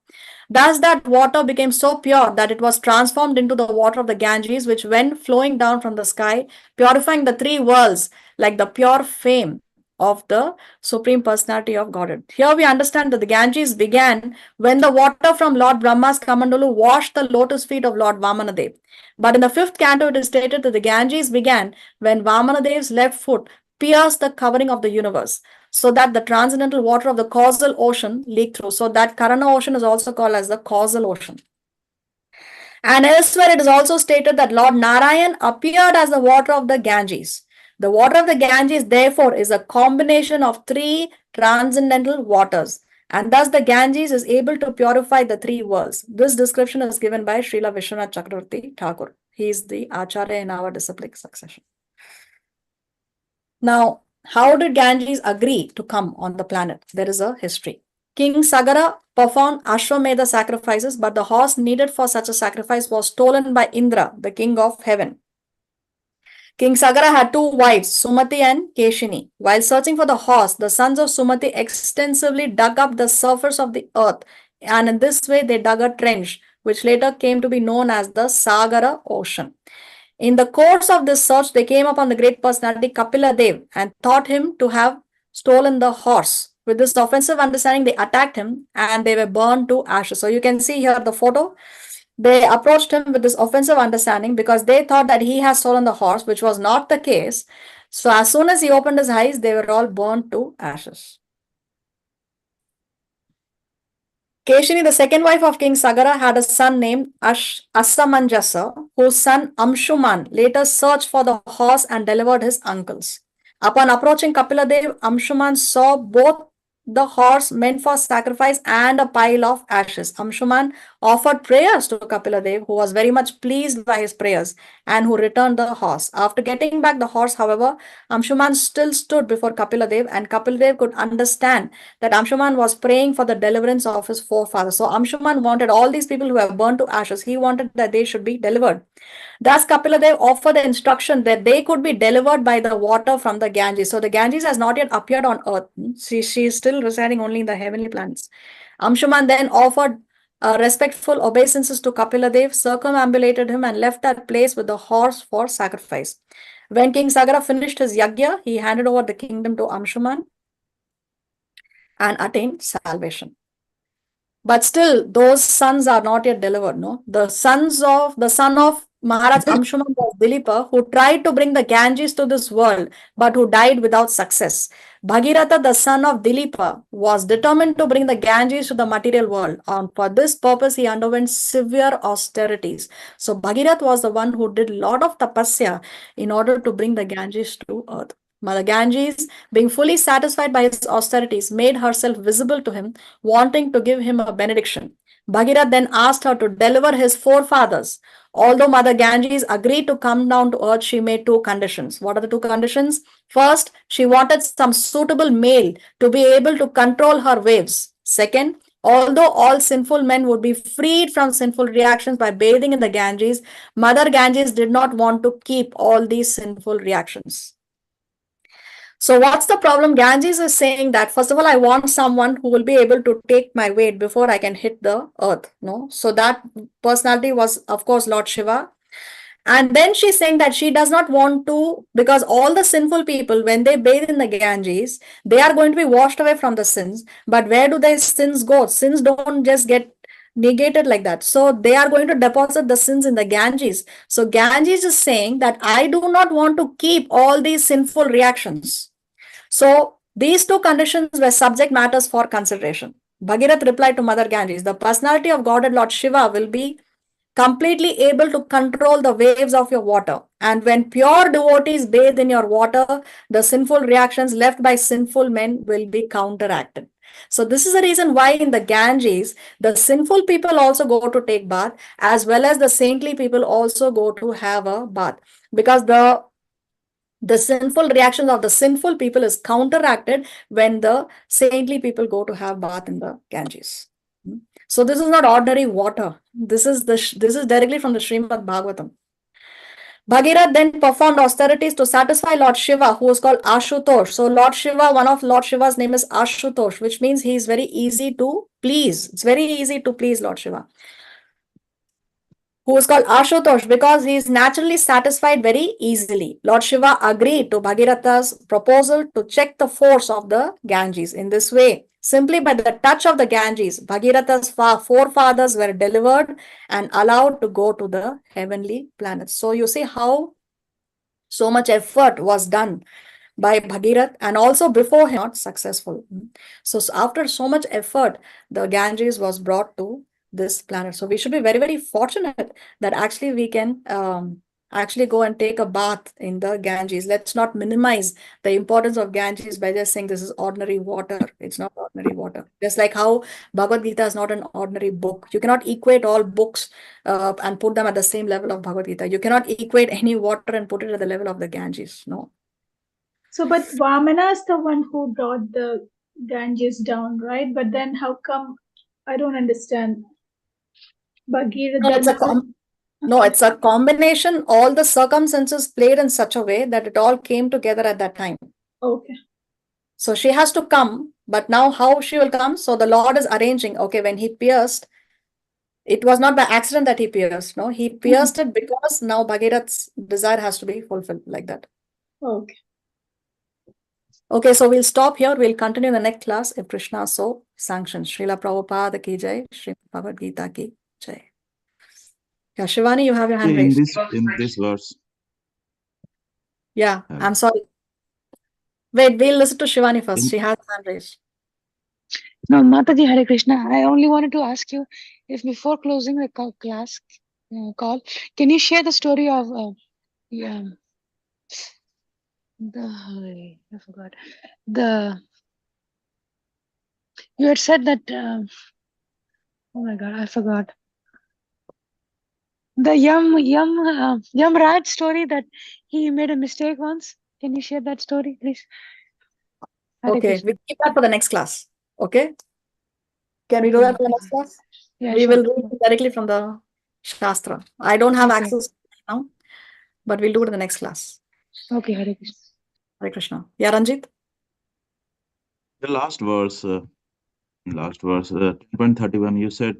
Thus that water became so pure that it was transformed into the water of the Ganges, which went flowing down from the sky, purifying the 3 worlds like the pure fame of the Supreme Personality of Godhead. Here we understand that the Ganges began when the water from Lord Brahma's Kamandalu washed the lotus feet of Lord Vamanadev. But in the 5th canto, it is stated that the Ganges began when Vamanadev's left foot pierced the covering of the universe, so that the transcendental water of the causal ocean leaked through. So that Karana ocean is also called as the causal ocean. And elsewhere, it is also stated that Lord Narayan appeared as the water of the Ganges. The water of the Ganges, therefore, is a combination of 3 transcendental waters. And thus the Ganges is able to purify the 3 worlds. This description is given by Srila Vishwanath Chakravarti Thakur. He is the Acharya in our disciplic succession. Now, how did Ganges agree to come on the planet? There is a history. King Sagara performed Ashwamedha sacrifices, but the horse needed for such a sacrifice was stolen by Indra, the king of heaven. King Sagara had 2 wives, Sumati and Keshini. While searching for the horse, the sons of Sumati extensively dug up the surface of the earth, and in this way they dug a trench, which later came to be known as the Sagara Ocean. In the course of this search, they came upon the great personality Kapila Dev and thought him to have stolen the horse. With this offensive understanding, they attacked him and they were burned to ashes. So you can see here the photo. They approached him with this offensive understanding because they thought that he has stolen the horse, which was not the case. So as soon as he opened his eyes, they were all burned to ashes. Keshini, the second wife of King Sagara, had a son named Asamanjasa, whose son Amshuman later searched for the horse and delivered his uncles. Upon approaching Kapiladev, Amshuman saw both the horse meant for sacrifice and a pile of ashes. Amshuman offered prayers to Kapila Dev, who was very much pleased by his prayers and who returned the horse. After getting back the horse, however, Anshuman still stood before Kapila Dev, and Kapila Dev could understand that Anshuman was praying for the deliverance of his forefathers. So Anshuman wanted all these people who have burned to ashes, he wanted that they should be delivered. Thus, Kapila Dev offered the instruction that they could be delivered by the water from the Ganges. So the Ganges has not yet appeared on earth. She is still residing only in the heavenly planets. Anshuman then offered respectful obeisances to Kapila Dev, circumambulated him, and left that place with the horse for sacrifice. When King Sagara finished his yagya, he handed over the kingdom to Anshuman and attained salvation. But still, those sons are not yet delivered. No, the son of Maharaj Anshuman was Dilipa, who tried to bring the Ganges to this world, but who died without success. Bhagirath, the son of Dilipa, was determined to bring the Ganges to the material world. And for this purpose, he underwent severe austerities. So Bhagirath was the one who did a lot of tapasya in order to bring the Ganges to earth. Mother Ganges, being fully satisfied by his austerities, made herself visible to him, wanting to give him a benediction. Bhagirath then asked her to deliver his forefathers. Although Mother Ganges agreed to come down to earth, she made two conditions. What are the two conditions? First, she wanted some suitable male to be able to control her waves. Second, although all sinful men would be freed from sinful reactions by bathing in the Ganges, Mother Ganges did not want to keep all these sinful reactions. So what's the problem? Ganges is saying that, first of all, I want someone who will be able to take my weight before I can hit the earth. No, so that personality was, of course, Lord Shiva. And then she's saying that she does not want to, because all the sinful people, when they bathe in the Ganges, they are going to be washed away from the sins. But where do their sins go? Sins don't just get negated like that. So they are going to deposit the sins in the Ganges. So Ganges is saying that I do not want to keep all these sinful reactions. So these two conditions were subject matters for consideration. Bhagirath replied to Mother Ganges, the personality of Godhead Lord Shiva will be completely able to control the waves of your water. And when pure devotees bathe in your water, the sinful reactions left by sinful men will be counteracted. So this is the reason why in the Ganges, the sinful people also go to take bath, as well as the saintly people also go to have a bath, because the sinful reactions of the sinful people is counteracted when the saintly people go to have bath in the Ganges. So this is not ordinary water. This is directly from the Srimad Bhagavatam. Bhagirath then performed austerities to satisfy Lord Shiva, who is called Ashutosh. So Lord Shiva, one of Lord Shiva's name is Ashutosh, which means he is very easy to please. It's very easy to please Lord Shiva, who is called Ashutosh because he is naturally satisfied very easily. Lord Shiva agreed to Bhagiratha's proposal to check the force of the Ganges. In this way, simply by the touch of the Ganges, Bhagiratha's forefathers were delivered and allowed to go to the heavenly planets. So you see how so much effort was done by Bhagirath, and also before him not successful. So after so much effort, the Ganges was brought to this planet. So we should be very, very fortunate that actually we can actually go and take a bath in the Ganges. Let's not minimize the importance of Ganges by just saying this is ordinary water. It's not ordinary water. Just like how Bhagavad Gita is not an ordinary book. You cannot equate all books and put them at the same level of Bhagavad Gita. You cannot equate any water and put it at the level of the Ganges. No.
So, but Vamana is the one who brought the Ganges down, right? But then how come? I don't understand. Bhagirath.
No, it's a combination. All the circumstances played in such a way that it all came together at that time.
Okay.
So she has to come, but now how she will come? So the Lord is arranging. Okay, when he pierced, it was not by accident that he pierced. No, he pierced it because now Bhagirath's desire has to be fulfilled like that.
Okay.
Okay, so we'll stop here. We'll continue in the next class if Krishna so sanctions. Srila Prabhupada ki jai, Srimad Bhagavad Gita ki jai. Yeah, Shivani, you have your hand
In
raised.
this verse.
Yeah, I'm sorry. Wait, we'll listen to Shivani first. She has her hand raised.
No, Mataji, Hare Krishna. I only wanted to ask you if before closing the class call, can you share the story of I forgot. You had said that, oh my God, I forgot. The Yum Raj story that he made a mistake once. Can you share that story, please? Hare
Okay,
Krishna.
we'll keep that for the next class. Okay, can we do
Okay,
that for the
okay.
next class?
Yeah,
We
sure.
will read it directly from the Shastra. I don't have
Okay.
access now, but we'll do it in the next class.
Okay, Hare Krishna.
Hare Krishna. Yeah, Ranjit?
The last verse, 10.31, you said,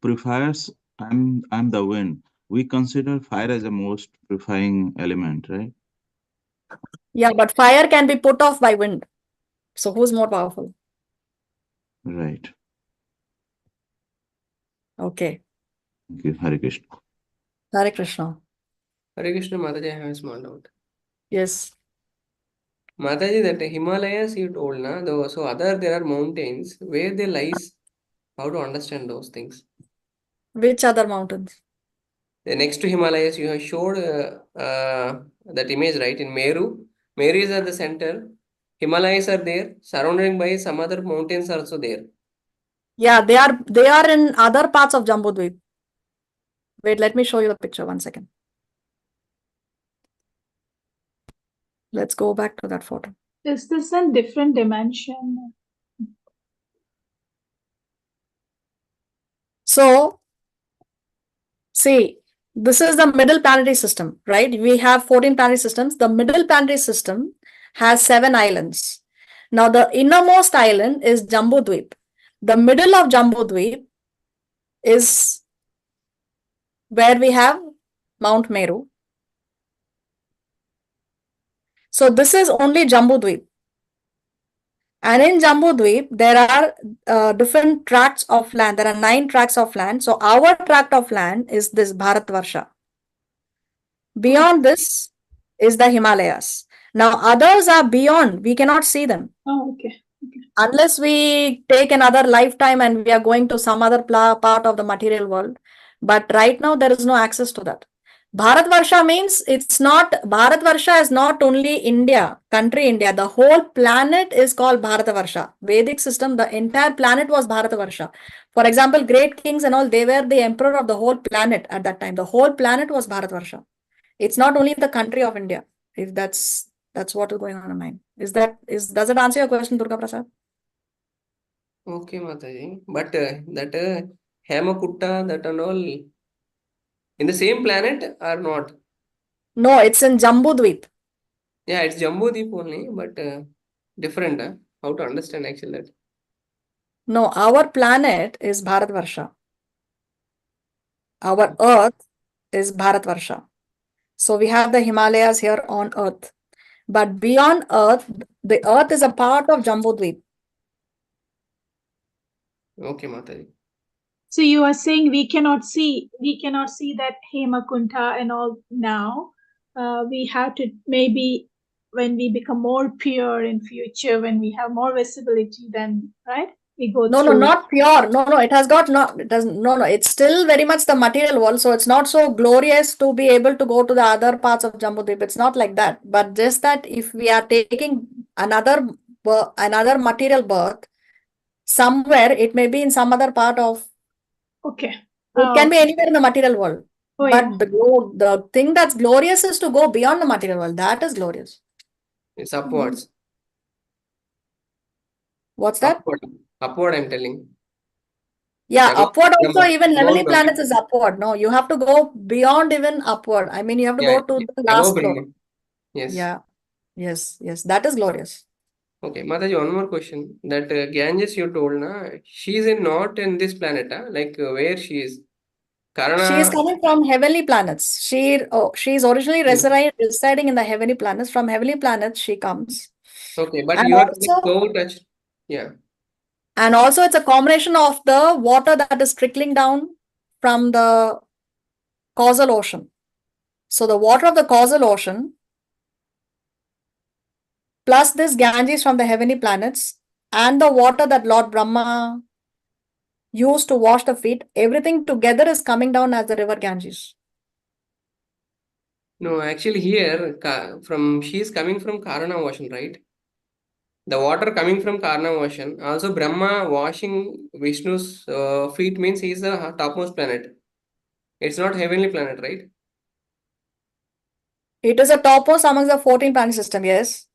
purifiers, I'm the wind. We consider fire as the most purifying element, right?
Yeah, but fire can be put off by wind. So who's more powerful?
Right.
Okay.
Thank you, Hare Krishna.
Hare Krishna.
Hare Krishna, Mataji, I have a small doubt.
Yes.
Mataji, that Himalayas you told, na, though, so there are mountains, where they lies, how to understand those things?
Which other mountains?
The next to Himalayas, you have showed that image, right? In Meru. Meru is at the center. Himalayas are there, surrounded by some other mountains are also there.
Yeah, they are in other parts of Jambudvip. Wait, let me show you the picture 1 second. Let's go back to that photo.
Is this in different dimension?
So, see, this is the middle planetary system, right? We have 14 planetary systems. The middle planetary system has 7 islands. Now, the innermost island is Jambudvip. The middle of Jambudvip is where we have Mount Meru. So, this is only Jambudvip. And in Jambudvip, there are different tracts of land. There are 9 tracts of land. So, our tract of land is this Bharatvarsha. Beyond this is the Himalayas. Now, others are beyond. We cannot see them.
Oh, okay.
Unless we take another lifetime and we are going to some other part of the material world. But right now, there is no access to that. Bharatvarsha means Bharatvarsha is not only India, country India. The whole planet is called Bharatvarsha. Vedic system, the entire planet was Bharatvarsha. For example, great kings and all, they were the emperor of the whole planet at that time. The whole planet was Bharatvarsha. It's not only the country of India. If that's what is going on in mind. Does it answer your question, Durga Prasad?
Okay, Mataji. But that Hemakutta, that and all, in the same planet or not?
No, it's in Jambudvip.
Yeah, it's Jambudvip only, but different. How to understand actually that?
No, our planet is Bharatvarsha. Our Earth is Bharatvarsha. So we have the Himalayas here on Earth. But beyond Earth, the Earth is a part of Jambudvip.
Okay, Mataji.
So you are saying we cannot see that Hemakunta and all now. We have to maybe when we become more pure in future, when we have more visibility, then right? We go
No,
through.
not pure. No, it has got not, it doesn't, no, it's still very much the material world. So it's not so glorious to be able to go to the other parts of Jambudvip. It's not like that. But just that if we are taking another material birth, somewhere it may be in some other part of,
Okay.
it can be anywhere in the material world.
Oh,
But
yeah.
the thing that's glorious is to go beyond the material world. That is glorious.
It's upwards.
What's that?
Upward, I'm telling.
Yeah,
Above-
upward also,
above-
even heavenly
above
planets is upward. No, you have to go beyond even upward. I mean, you have to
Yeah,
go to the
above
last
Brahma.
floor.
Yes.
Yeah. Yes. That is glorious.
Okay, Mataji, one more question. That Ganges you told, na, she's not in this planet, like where she is?
She is
Karana.
coming from heavenly planets. She is originally residing in the heavenly planets. From heavenly planets, she comes.
Okay, but
And
you are
also,
so touched. Yeah.
and also, it's a combination of the water that is trickling down from the causal ocean. So the water of the causal ocean plus this Ganges from the heavenly planets and the water that Lord Brahma used to wash the feet, everything together is coming down as the river Ganges.
No, actually here, she's coming from Karana ocean, right? The water coming from Karna ocean. Also, Brahma washing Vishnu's feet means he is the topmost planet. It's not heavenly planet, right?
It is a topmost amongst the 14 planet system, yes.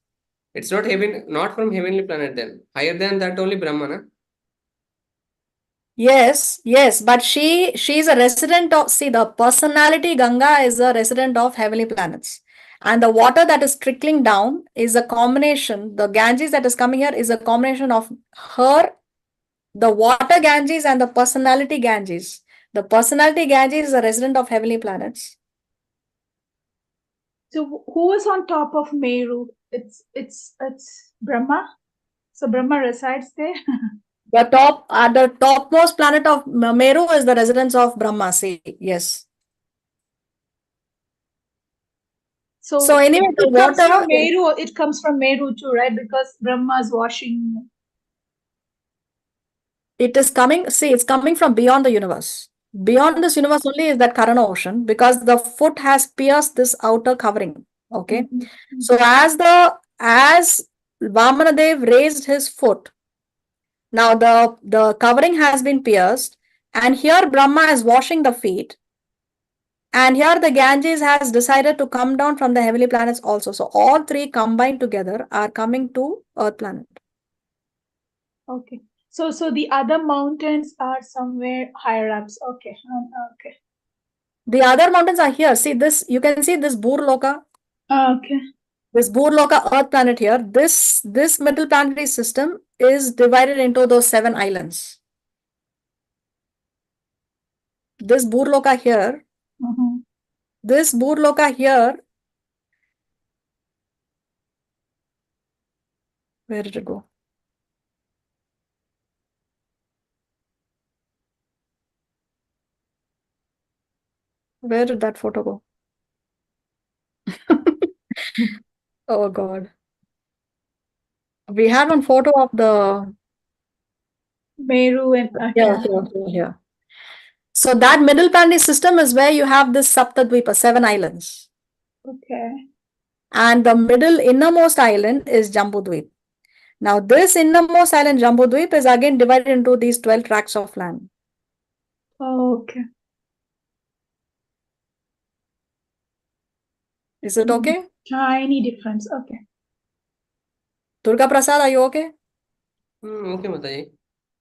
It's not heaven, not from heavenly planet then. Higher than that only Brahmana.
Yes, but she's a resident of, see, the personality Ganga is a resident of heavenly planets. And the water that is trickling down is a combination, the Ganges that is coming here is a combination of her, the water Ganges and the personality Ganges. The personality Ganges is a resident of heavenly planets.
So who is on top of Meru? It's Brahma. So Brahma resides there.
The topmost planet of Meru is the residence of Brahma. See, yes. So anyway, the
it comes
water.
from Meru. It comes from Meru too, right? Because Brahma is washing.
It is coming. See, it's coming from beyond the universe. Beyond this universe only is that Karana ocean, because the foot has pierced this outer covering. Okay. So as Vamanadev raised his foot, now the covering has been pierced, and here Brahma is washing the feet. And here the Ganges has decided to come down from the heavenly planets also. So all three combined together are coming to Earth planet.
Okay. So the other mountains are somewhere higher ups. Okay. Okay.
The other mountains are here. See this, you can see this Burloka.
Okay.
This Burloka Earth planet here. This middle planetary system is divided into those 7 islands. This Burloka here. This Burloka here. Where did it go? Where did that photo go? Oh God. We had one photo of the
Meru and
here. So that middle planetary system is where you have this Saptadvipa, 7 islands.
Okay.
And the middle innermost island is Jambudvip. Now this innermost island Jambudvip is again divided into these 12 tracts of land.
Okay.
Is it okay?
Tiny difference. Okay.
Durga Prasad, are you okay?
Okay, Mataji.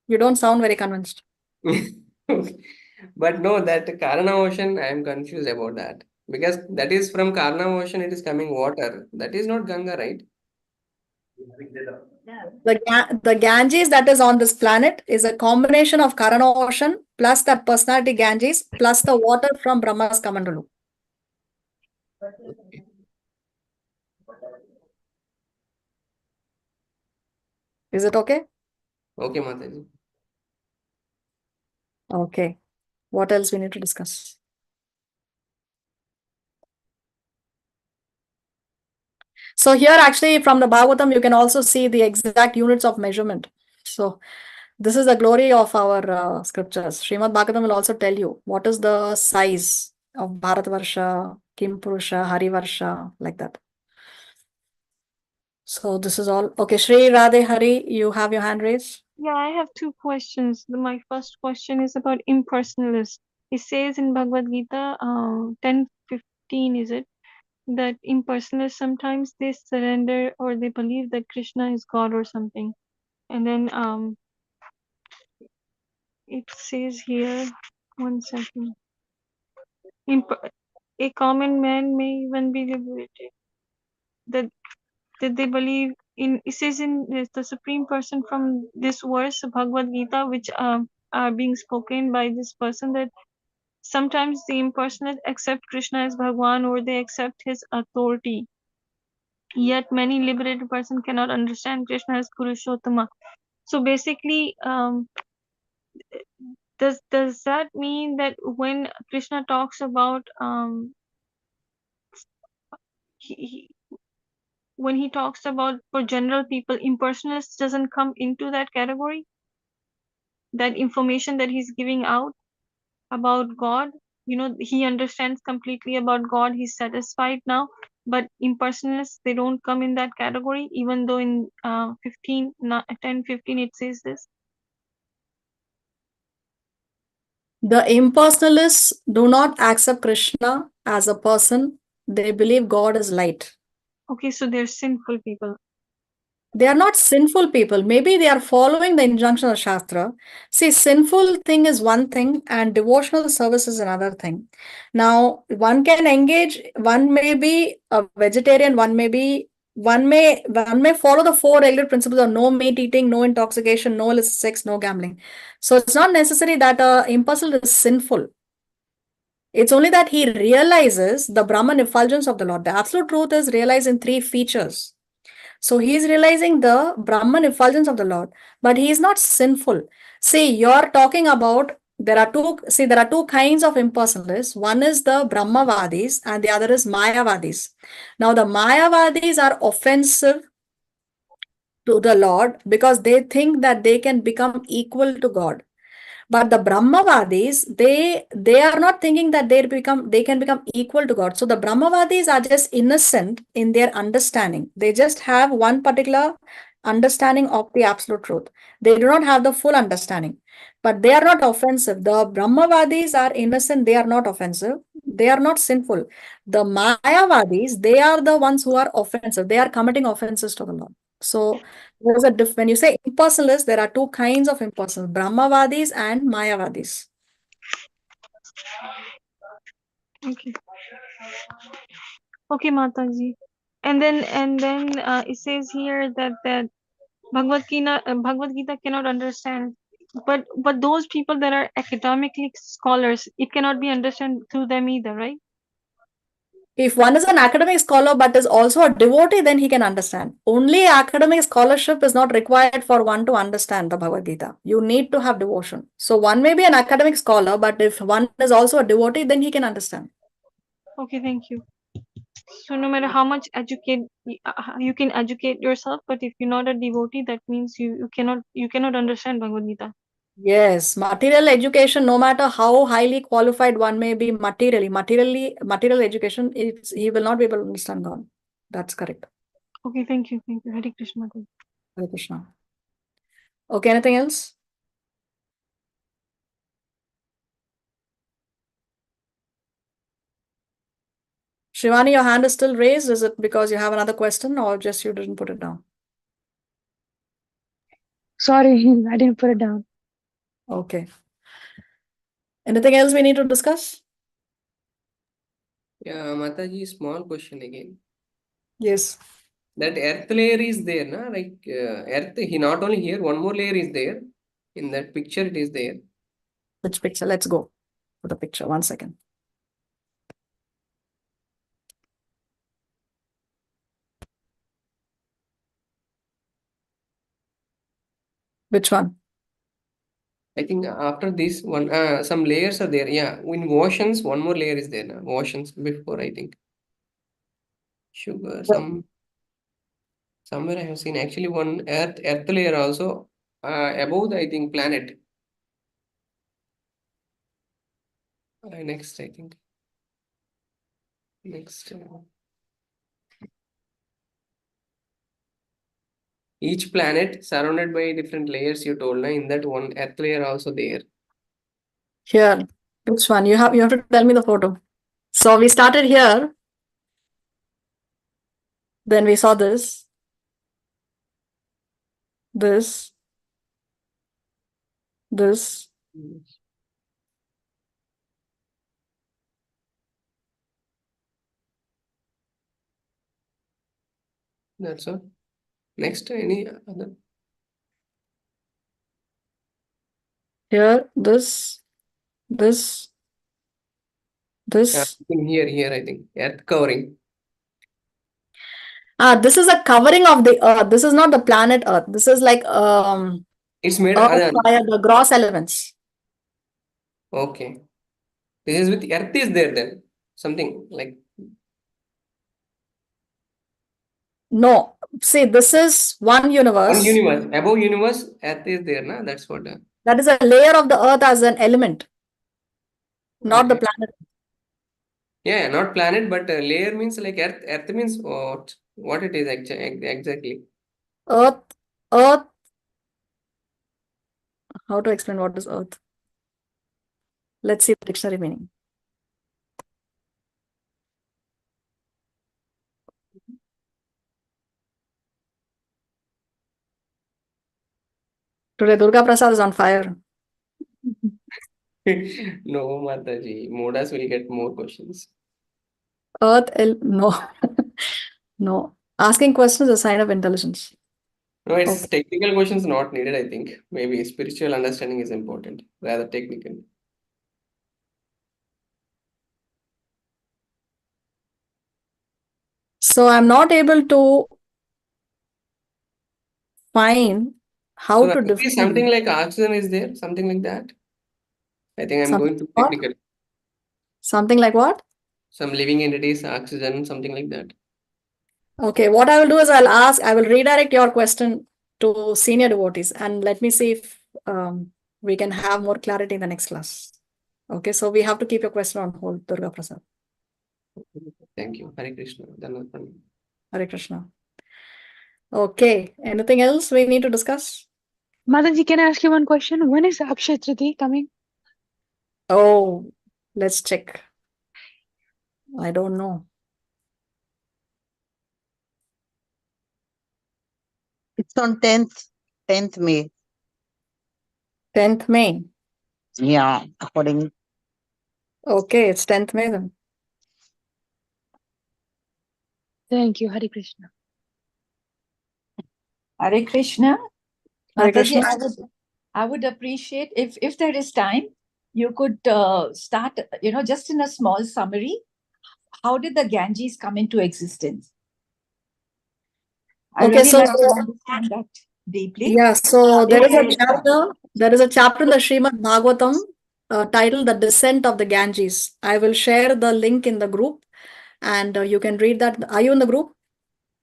You don't sound very convinced.
But no, that Karana ocean, I am confused about that. Because that is from Karana ocean, it is coming water. That is not Ganga, right?
The Ganges that is on this planet is a combination of Karana ocean plus that personality Ganges plus the water from Brahma's Kamandalu. Is it okay?
Okay, Mataji.
Okay. What else we need to discuss? So here actually from the Bhagavatam, you can also see the exact units of measurement. So this is the glory of our scriptures. Srimad Bhagavatam will also tell you what is the size of Bharatvarsha, Kimpurusha, Harivarsha, like that. So this is all. Okay, Shri Radhe Hari, you have your hand raised.
Yeah, I have 2 questions. My first question is about impersonalists. It says in Bhagavad Gita 10:15, is it, that impersonalists sometimes they surrender or they believe that Krishna is God or something. And then it says here, one second. A common man may even be liberated. That they believe in, it says in the supreme person from this verse of Bhagavad Gita, which are being spoken by this person, that sometimes the impersonate accept Krishna as Bhagwan or they accept his authority. Yet many liberated person cannot understand Krishna as Purushottama. So basically, does that mean that when Krishna talks about when he talks about for general people, impersonalists doesn't come into that category? That information that he's giving out about God, he understands completely about God, he's satisfied now. But impersonalists, they don't come in that category, even though in 10:15 it says this.
The impersonalists do not accept Krishna as a person. They believe God is light.
Okay, so they're sinful people.
They are not sinful people. Maybe they are following the injunction of Shastra. See, sinful thing is one thing and devotional service is another thing. Now, one can engage, one may be a vegetarian, one may follow the four regular principles of no meat eating, no intoxication, no illicit sex, no gambling. So it's not necessary that a impersonal is sinful. It's only that he realizes the Brahman effulgence of the Lord. The absolute truth is realized in three features. So he is realizing the Brahman effulgence of the Lord, but he is not sinful. See, you're talking about there are two kinds of impersonalists. One is the Brahmavadis and the other is Mayavadis. Now, the Mayavadis are offensive to the Lord because they think that they can become equal to God. But the Brahmavadis, they are not thinking that they can become equal to God. So the Brahmavadis are just innocent in their understanding. They just have one particular understanding of the absolute truth. They do not have the full understanding. But they are not offensive. The Brahmavadis are innocent, they are not offensive. They are not sinful. The Mayavadis, they are the ones who are offensive. They are committing offenses to the Lord. So there's a when you say impersonalists, there are two kinds of impersonalists, Brahmavadis and Mayavadis.
Okay. Okay, Mataji. And then it says here that Bhagavad Gita cannot understand. But those people that are academically scholars, it cannot be understood through them either, right?
If one is an academic scholar but is also a devotee, then he can understand. Only academic scholarship is not required for one to understand the Bhagavad Gita. You need to have devotion. So one may be an academic scholar, but if one is also a devotee, then he can understand.
Okay, thank you. So no matter how much you can educate yourself, but if you're not a devotee, that means you cannot understand Bhagavad Gita.
Yes, material education, no matter how highly qualified one may be material education, he will not be able to understand God. That's correct.
Okay, thank you. Hare Krishna.
Hare Krishna. Okay, anything else? Shivani, your hand is still raised. Is it because you have another question or just you didn't put it down?
Sorry, I didn't put it down.
Okay. Anything else we need to discuss?
Yeah, Mataji, small question again.
Yes.
That earth layer is there, na? Like earth, he not only here, one more layer is there. In that picture, it is there.
Which picture? Let's go to the picture. 1 second. Which one?
I think after this one, some layers are there. Yeah, in oceans, one more layer is there. Na? Oceans before, I think. Sugar, somewhere I have seen actually one earth layer also above the, I think, planet. Next, I think. Next. Each planet surrounded by different layers, you told, na? In that one earth layer also there.
Here. Which one? You have to tell me the photo. So we started here. Then we saw this. This.
That's all. Next, any other?
Here. This.
Here, I think. Earth covering.
This is a covering of the earth. This is not the planet Earth. This is like
It's made
earth, fire, the gross elements.
Okay. This is with earth is there then. Something like
No. See, this is one universe.
one universe. Above universe, earth is there, na? That's what.
That is a layer of the earth as an element, not the
Okay.
planet.
Yeah, not planet, but layer means like earth. Earth means what? What it is exactly?
Earth. How to explain what is earth? Let's see the dictionary meaning. Today, Durga Prasad is on fire.
No, Mataji. Modas will get more questions.
No. No. Asking questions is a sign of intelligence.
No, it's
Okay.
technical questions not needed, I think. Maybe spiritual understanding is important, rather technical.
So I'm not able to find how
So
to
maybe something
define
like oxygen is there, something like that. I think I'm
something
going to
what?
technical.
Something like what?
Some living entities, oxygen, something like that.
Okay, what I will do is I will redirect your question to senior devotees and let me see if we can have more clarity in the next class. Okay, so we have to keep your question on hold, Durga Prasad.
Thank you. Hare Krishna. Dhanapram.
Hare Krishna. Okay, anything else we need to discuss?
Mataji, can I ask you one question? When is Akshay Tritiya coming?
Oh, let's check. I don't know.
It's on 10th May.
10th May.
Yeah, according.
Okay, it's 10th May then.
Thank you, Hare Krishna.
Hare Krishna.
Hare
Mataji,
Krishna.
I would appreciate if there is time, you could start, just in a small summary. How did the Ganges come into existence? I
Okay,
really
so
like to understand that deeply.
yeah, so there
If
is
there
a
is time.
chapter. There is a chapter in the Srimad Bhagavatam titled "The Descent of the Ganges." I will share the link in the group, and you can read that. Are you in the group?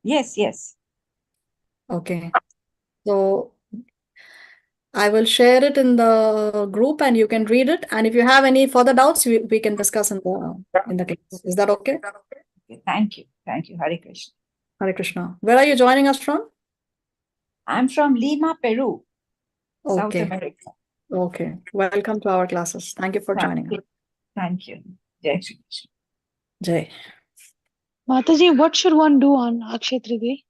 Yes, yes.
Okay, so I will share it in the group, and you can read it. And if you have any further doubts, we can discuss in the class. Is that okay?
Okay, thank you. Thank you, Hare Krishna.
Hare Krishna. Where are you joining us from?
I'm from Lima, Peru, South
Okay.
America.
Okay. Welcome to our classes. Thank you for joining us.
Thank you. Jai Shri Krishna.
Jai.
Mataji, what should one do on Akshay Tritiya?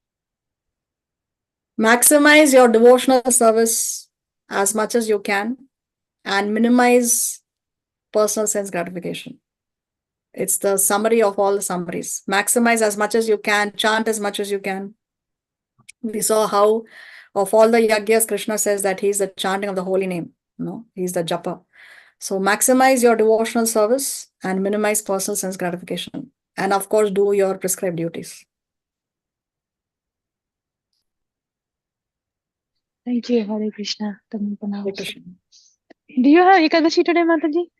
Maximize your devotional service as much as you can and minimize personal sense gratification. It's the summary of all the summaries. Maximize as much as you can, chant as much as you can. We saw how of all the yagyas, Krishna says that he's the chanting of the holy name. No, he's the japa. So maximize your devotional service and minimize personal sense gratification. And of course, do your prescribed duties.
Thank you, Hare Krishna.
Hare Krishna.
Do you have Ekadashi today, Mataji?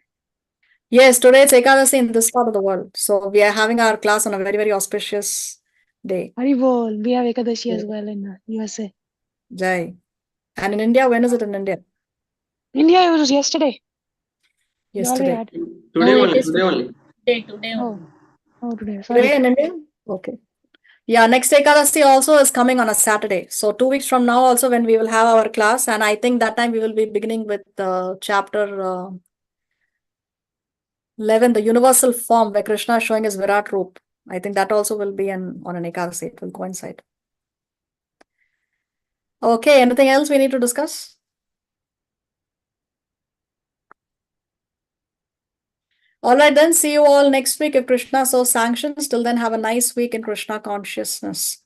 Yes, today it's Ekadasi in this part of the world. So we are having our class on a very, very auspicious day.
Haribol, we have Ekadashi as well in USA.
Jai. And in India, when is it in India?
India, it was yesterday.
Yesterday.
Today
No,
only.
it is
Today only.
Today
Oh, today. Sorry.
today in India? Okay. Yeah, next Ekadasi also is coming on a Saturday. So 2 weeks from now also when we will have our class, and I think that time we will be beginning with chapter 11, the universal form where Krishna is showing his Virat Roop. I think that also will be on an Ekadasi. It will coincide. Okay, anything else we need to discuss? All right, then see you all next week if Krishna so sanctions. Till then, have a nice week in Krishna consciousness.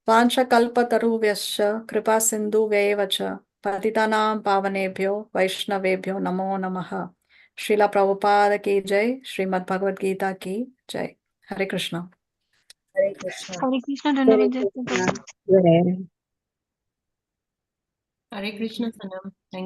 Vancha kalpa taruvyacha kripa sindhu vevacha patitanam pavanebhyo vaishnavebhyo namo namaha. Srila Prabhupada ki jai, Srimad Bhagawad Gita ki jai. Hare Krishna.
Hare Krishna.
Hare Krishna,
Hare
Dhanavad Jai
Krishna.
Prabhu.
Hare Krishna, Sanam. Thank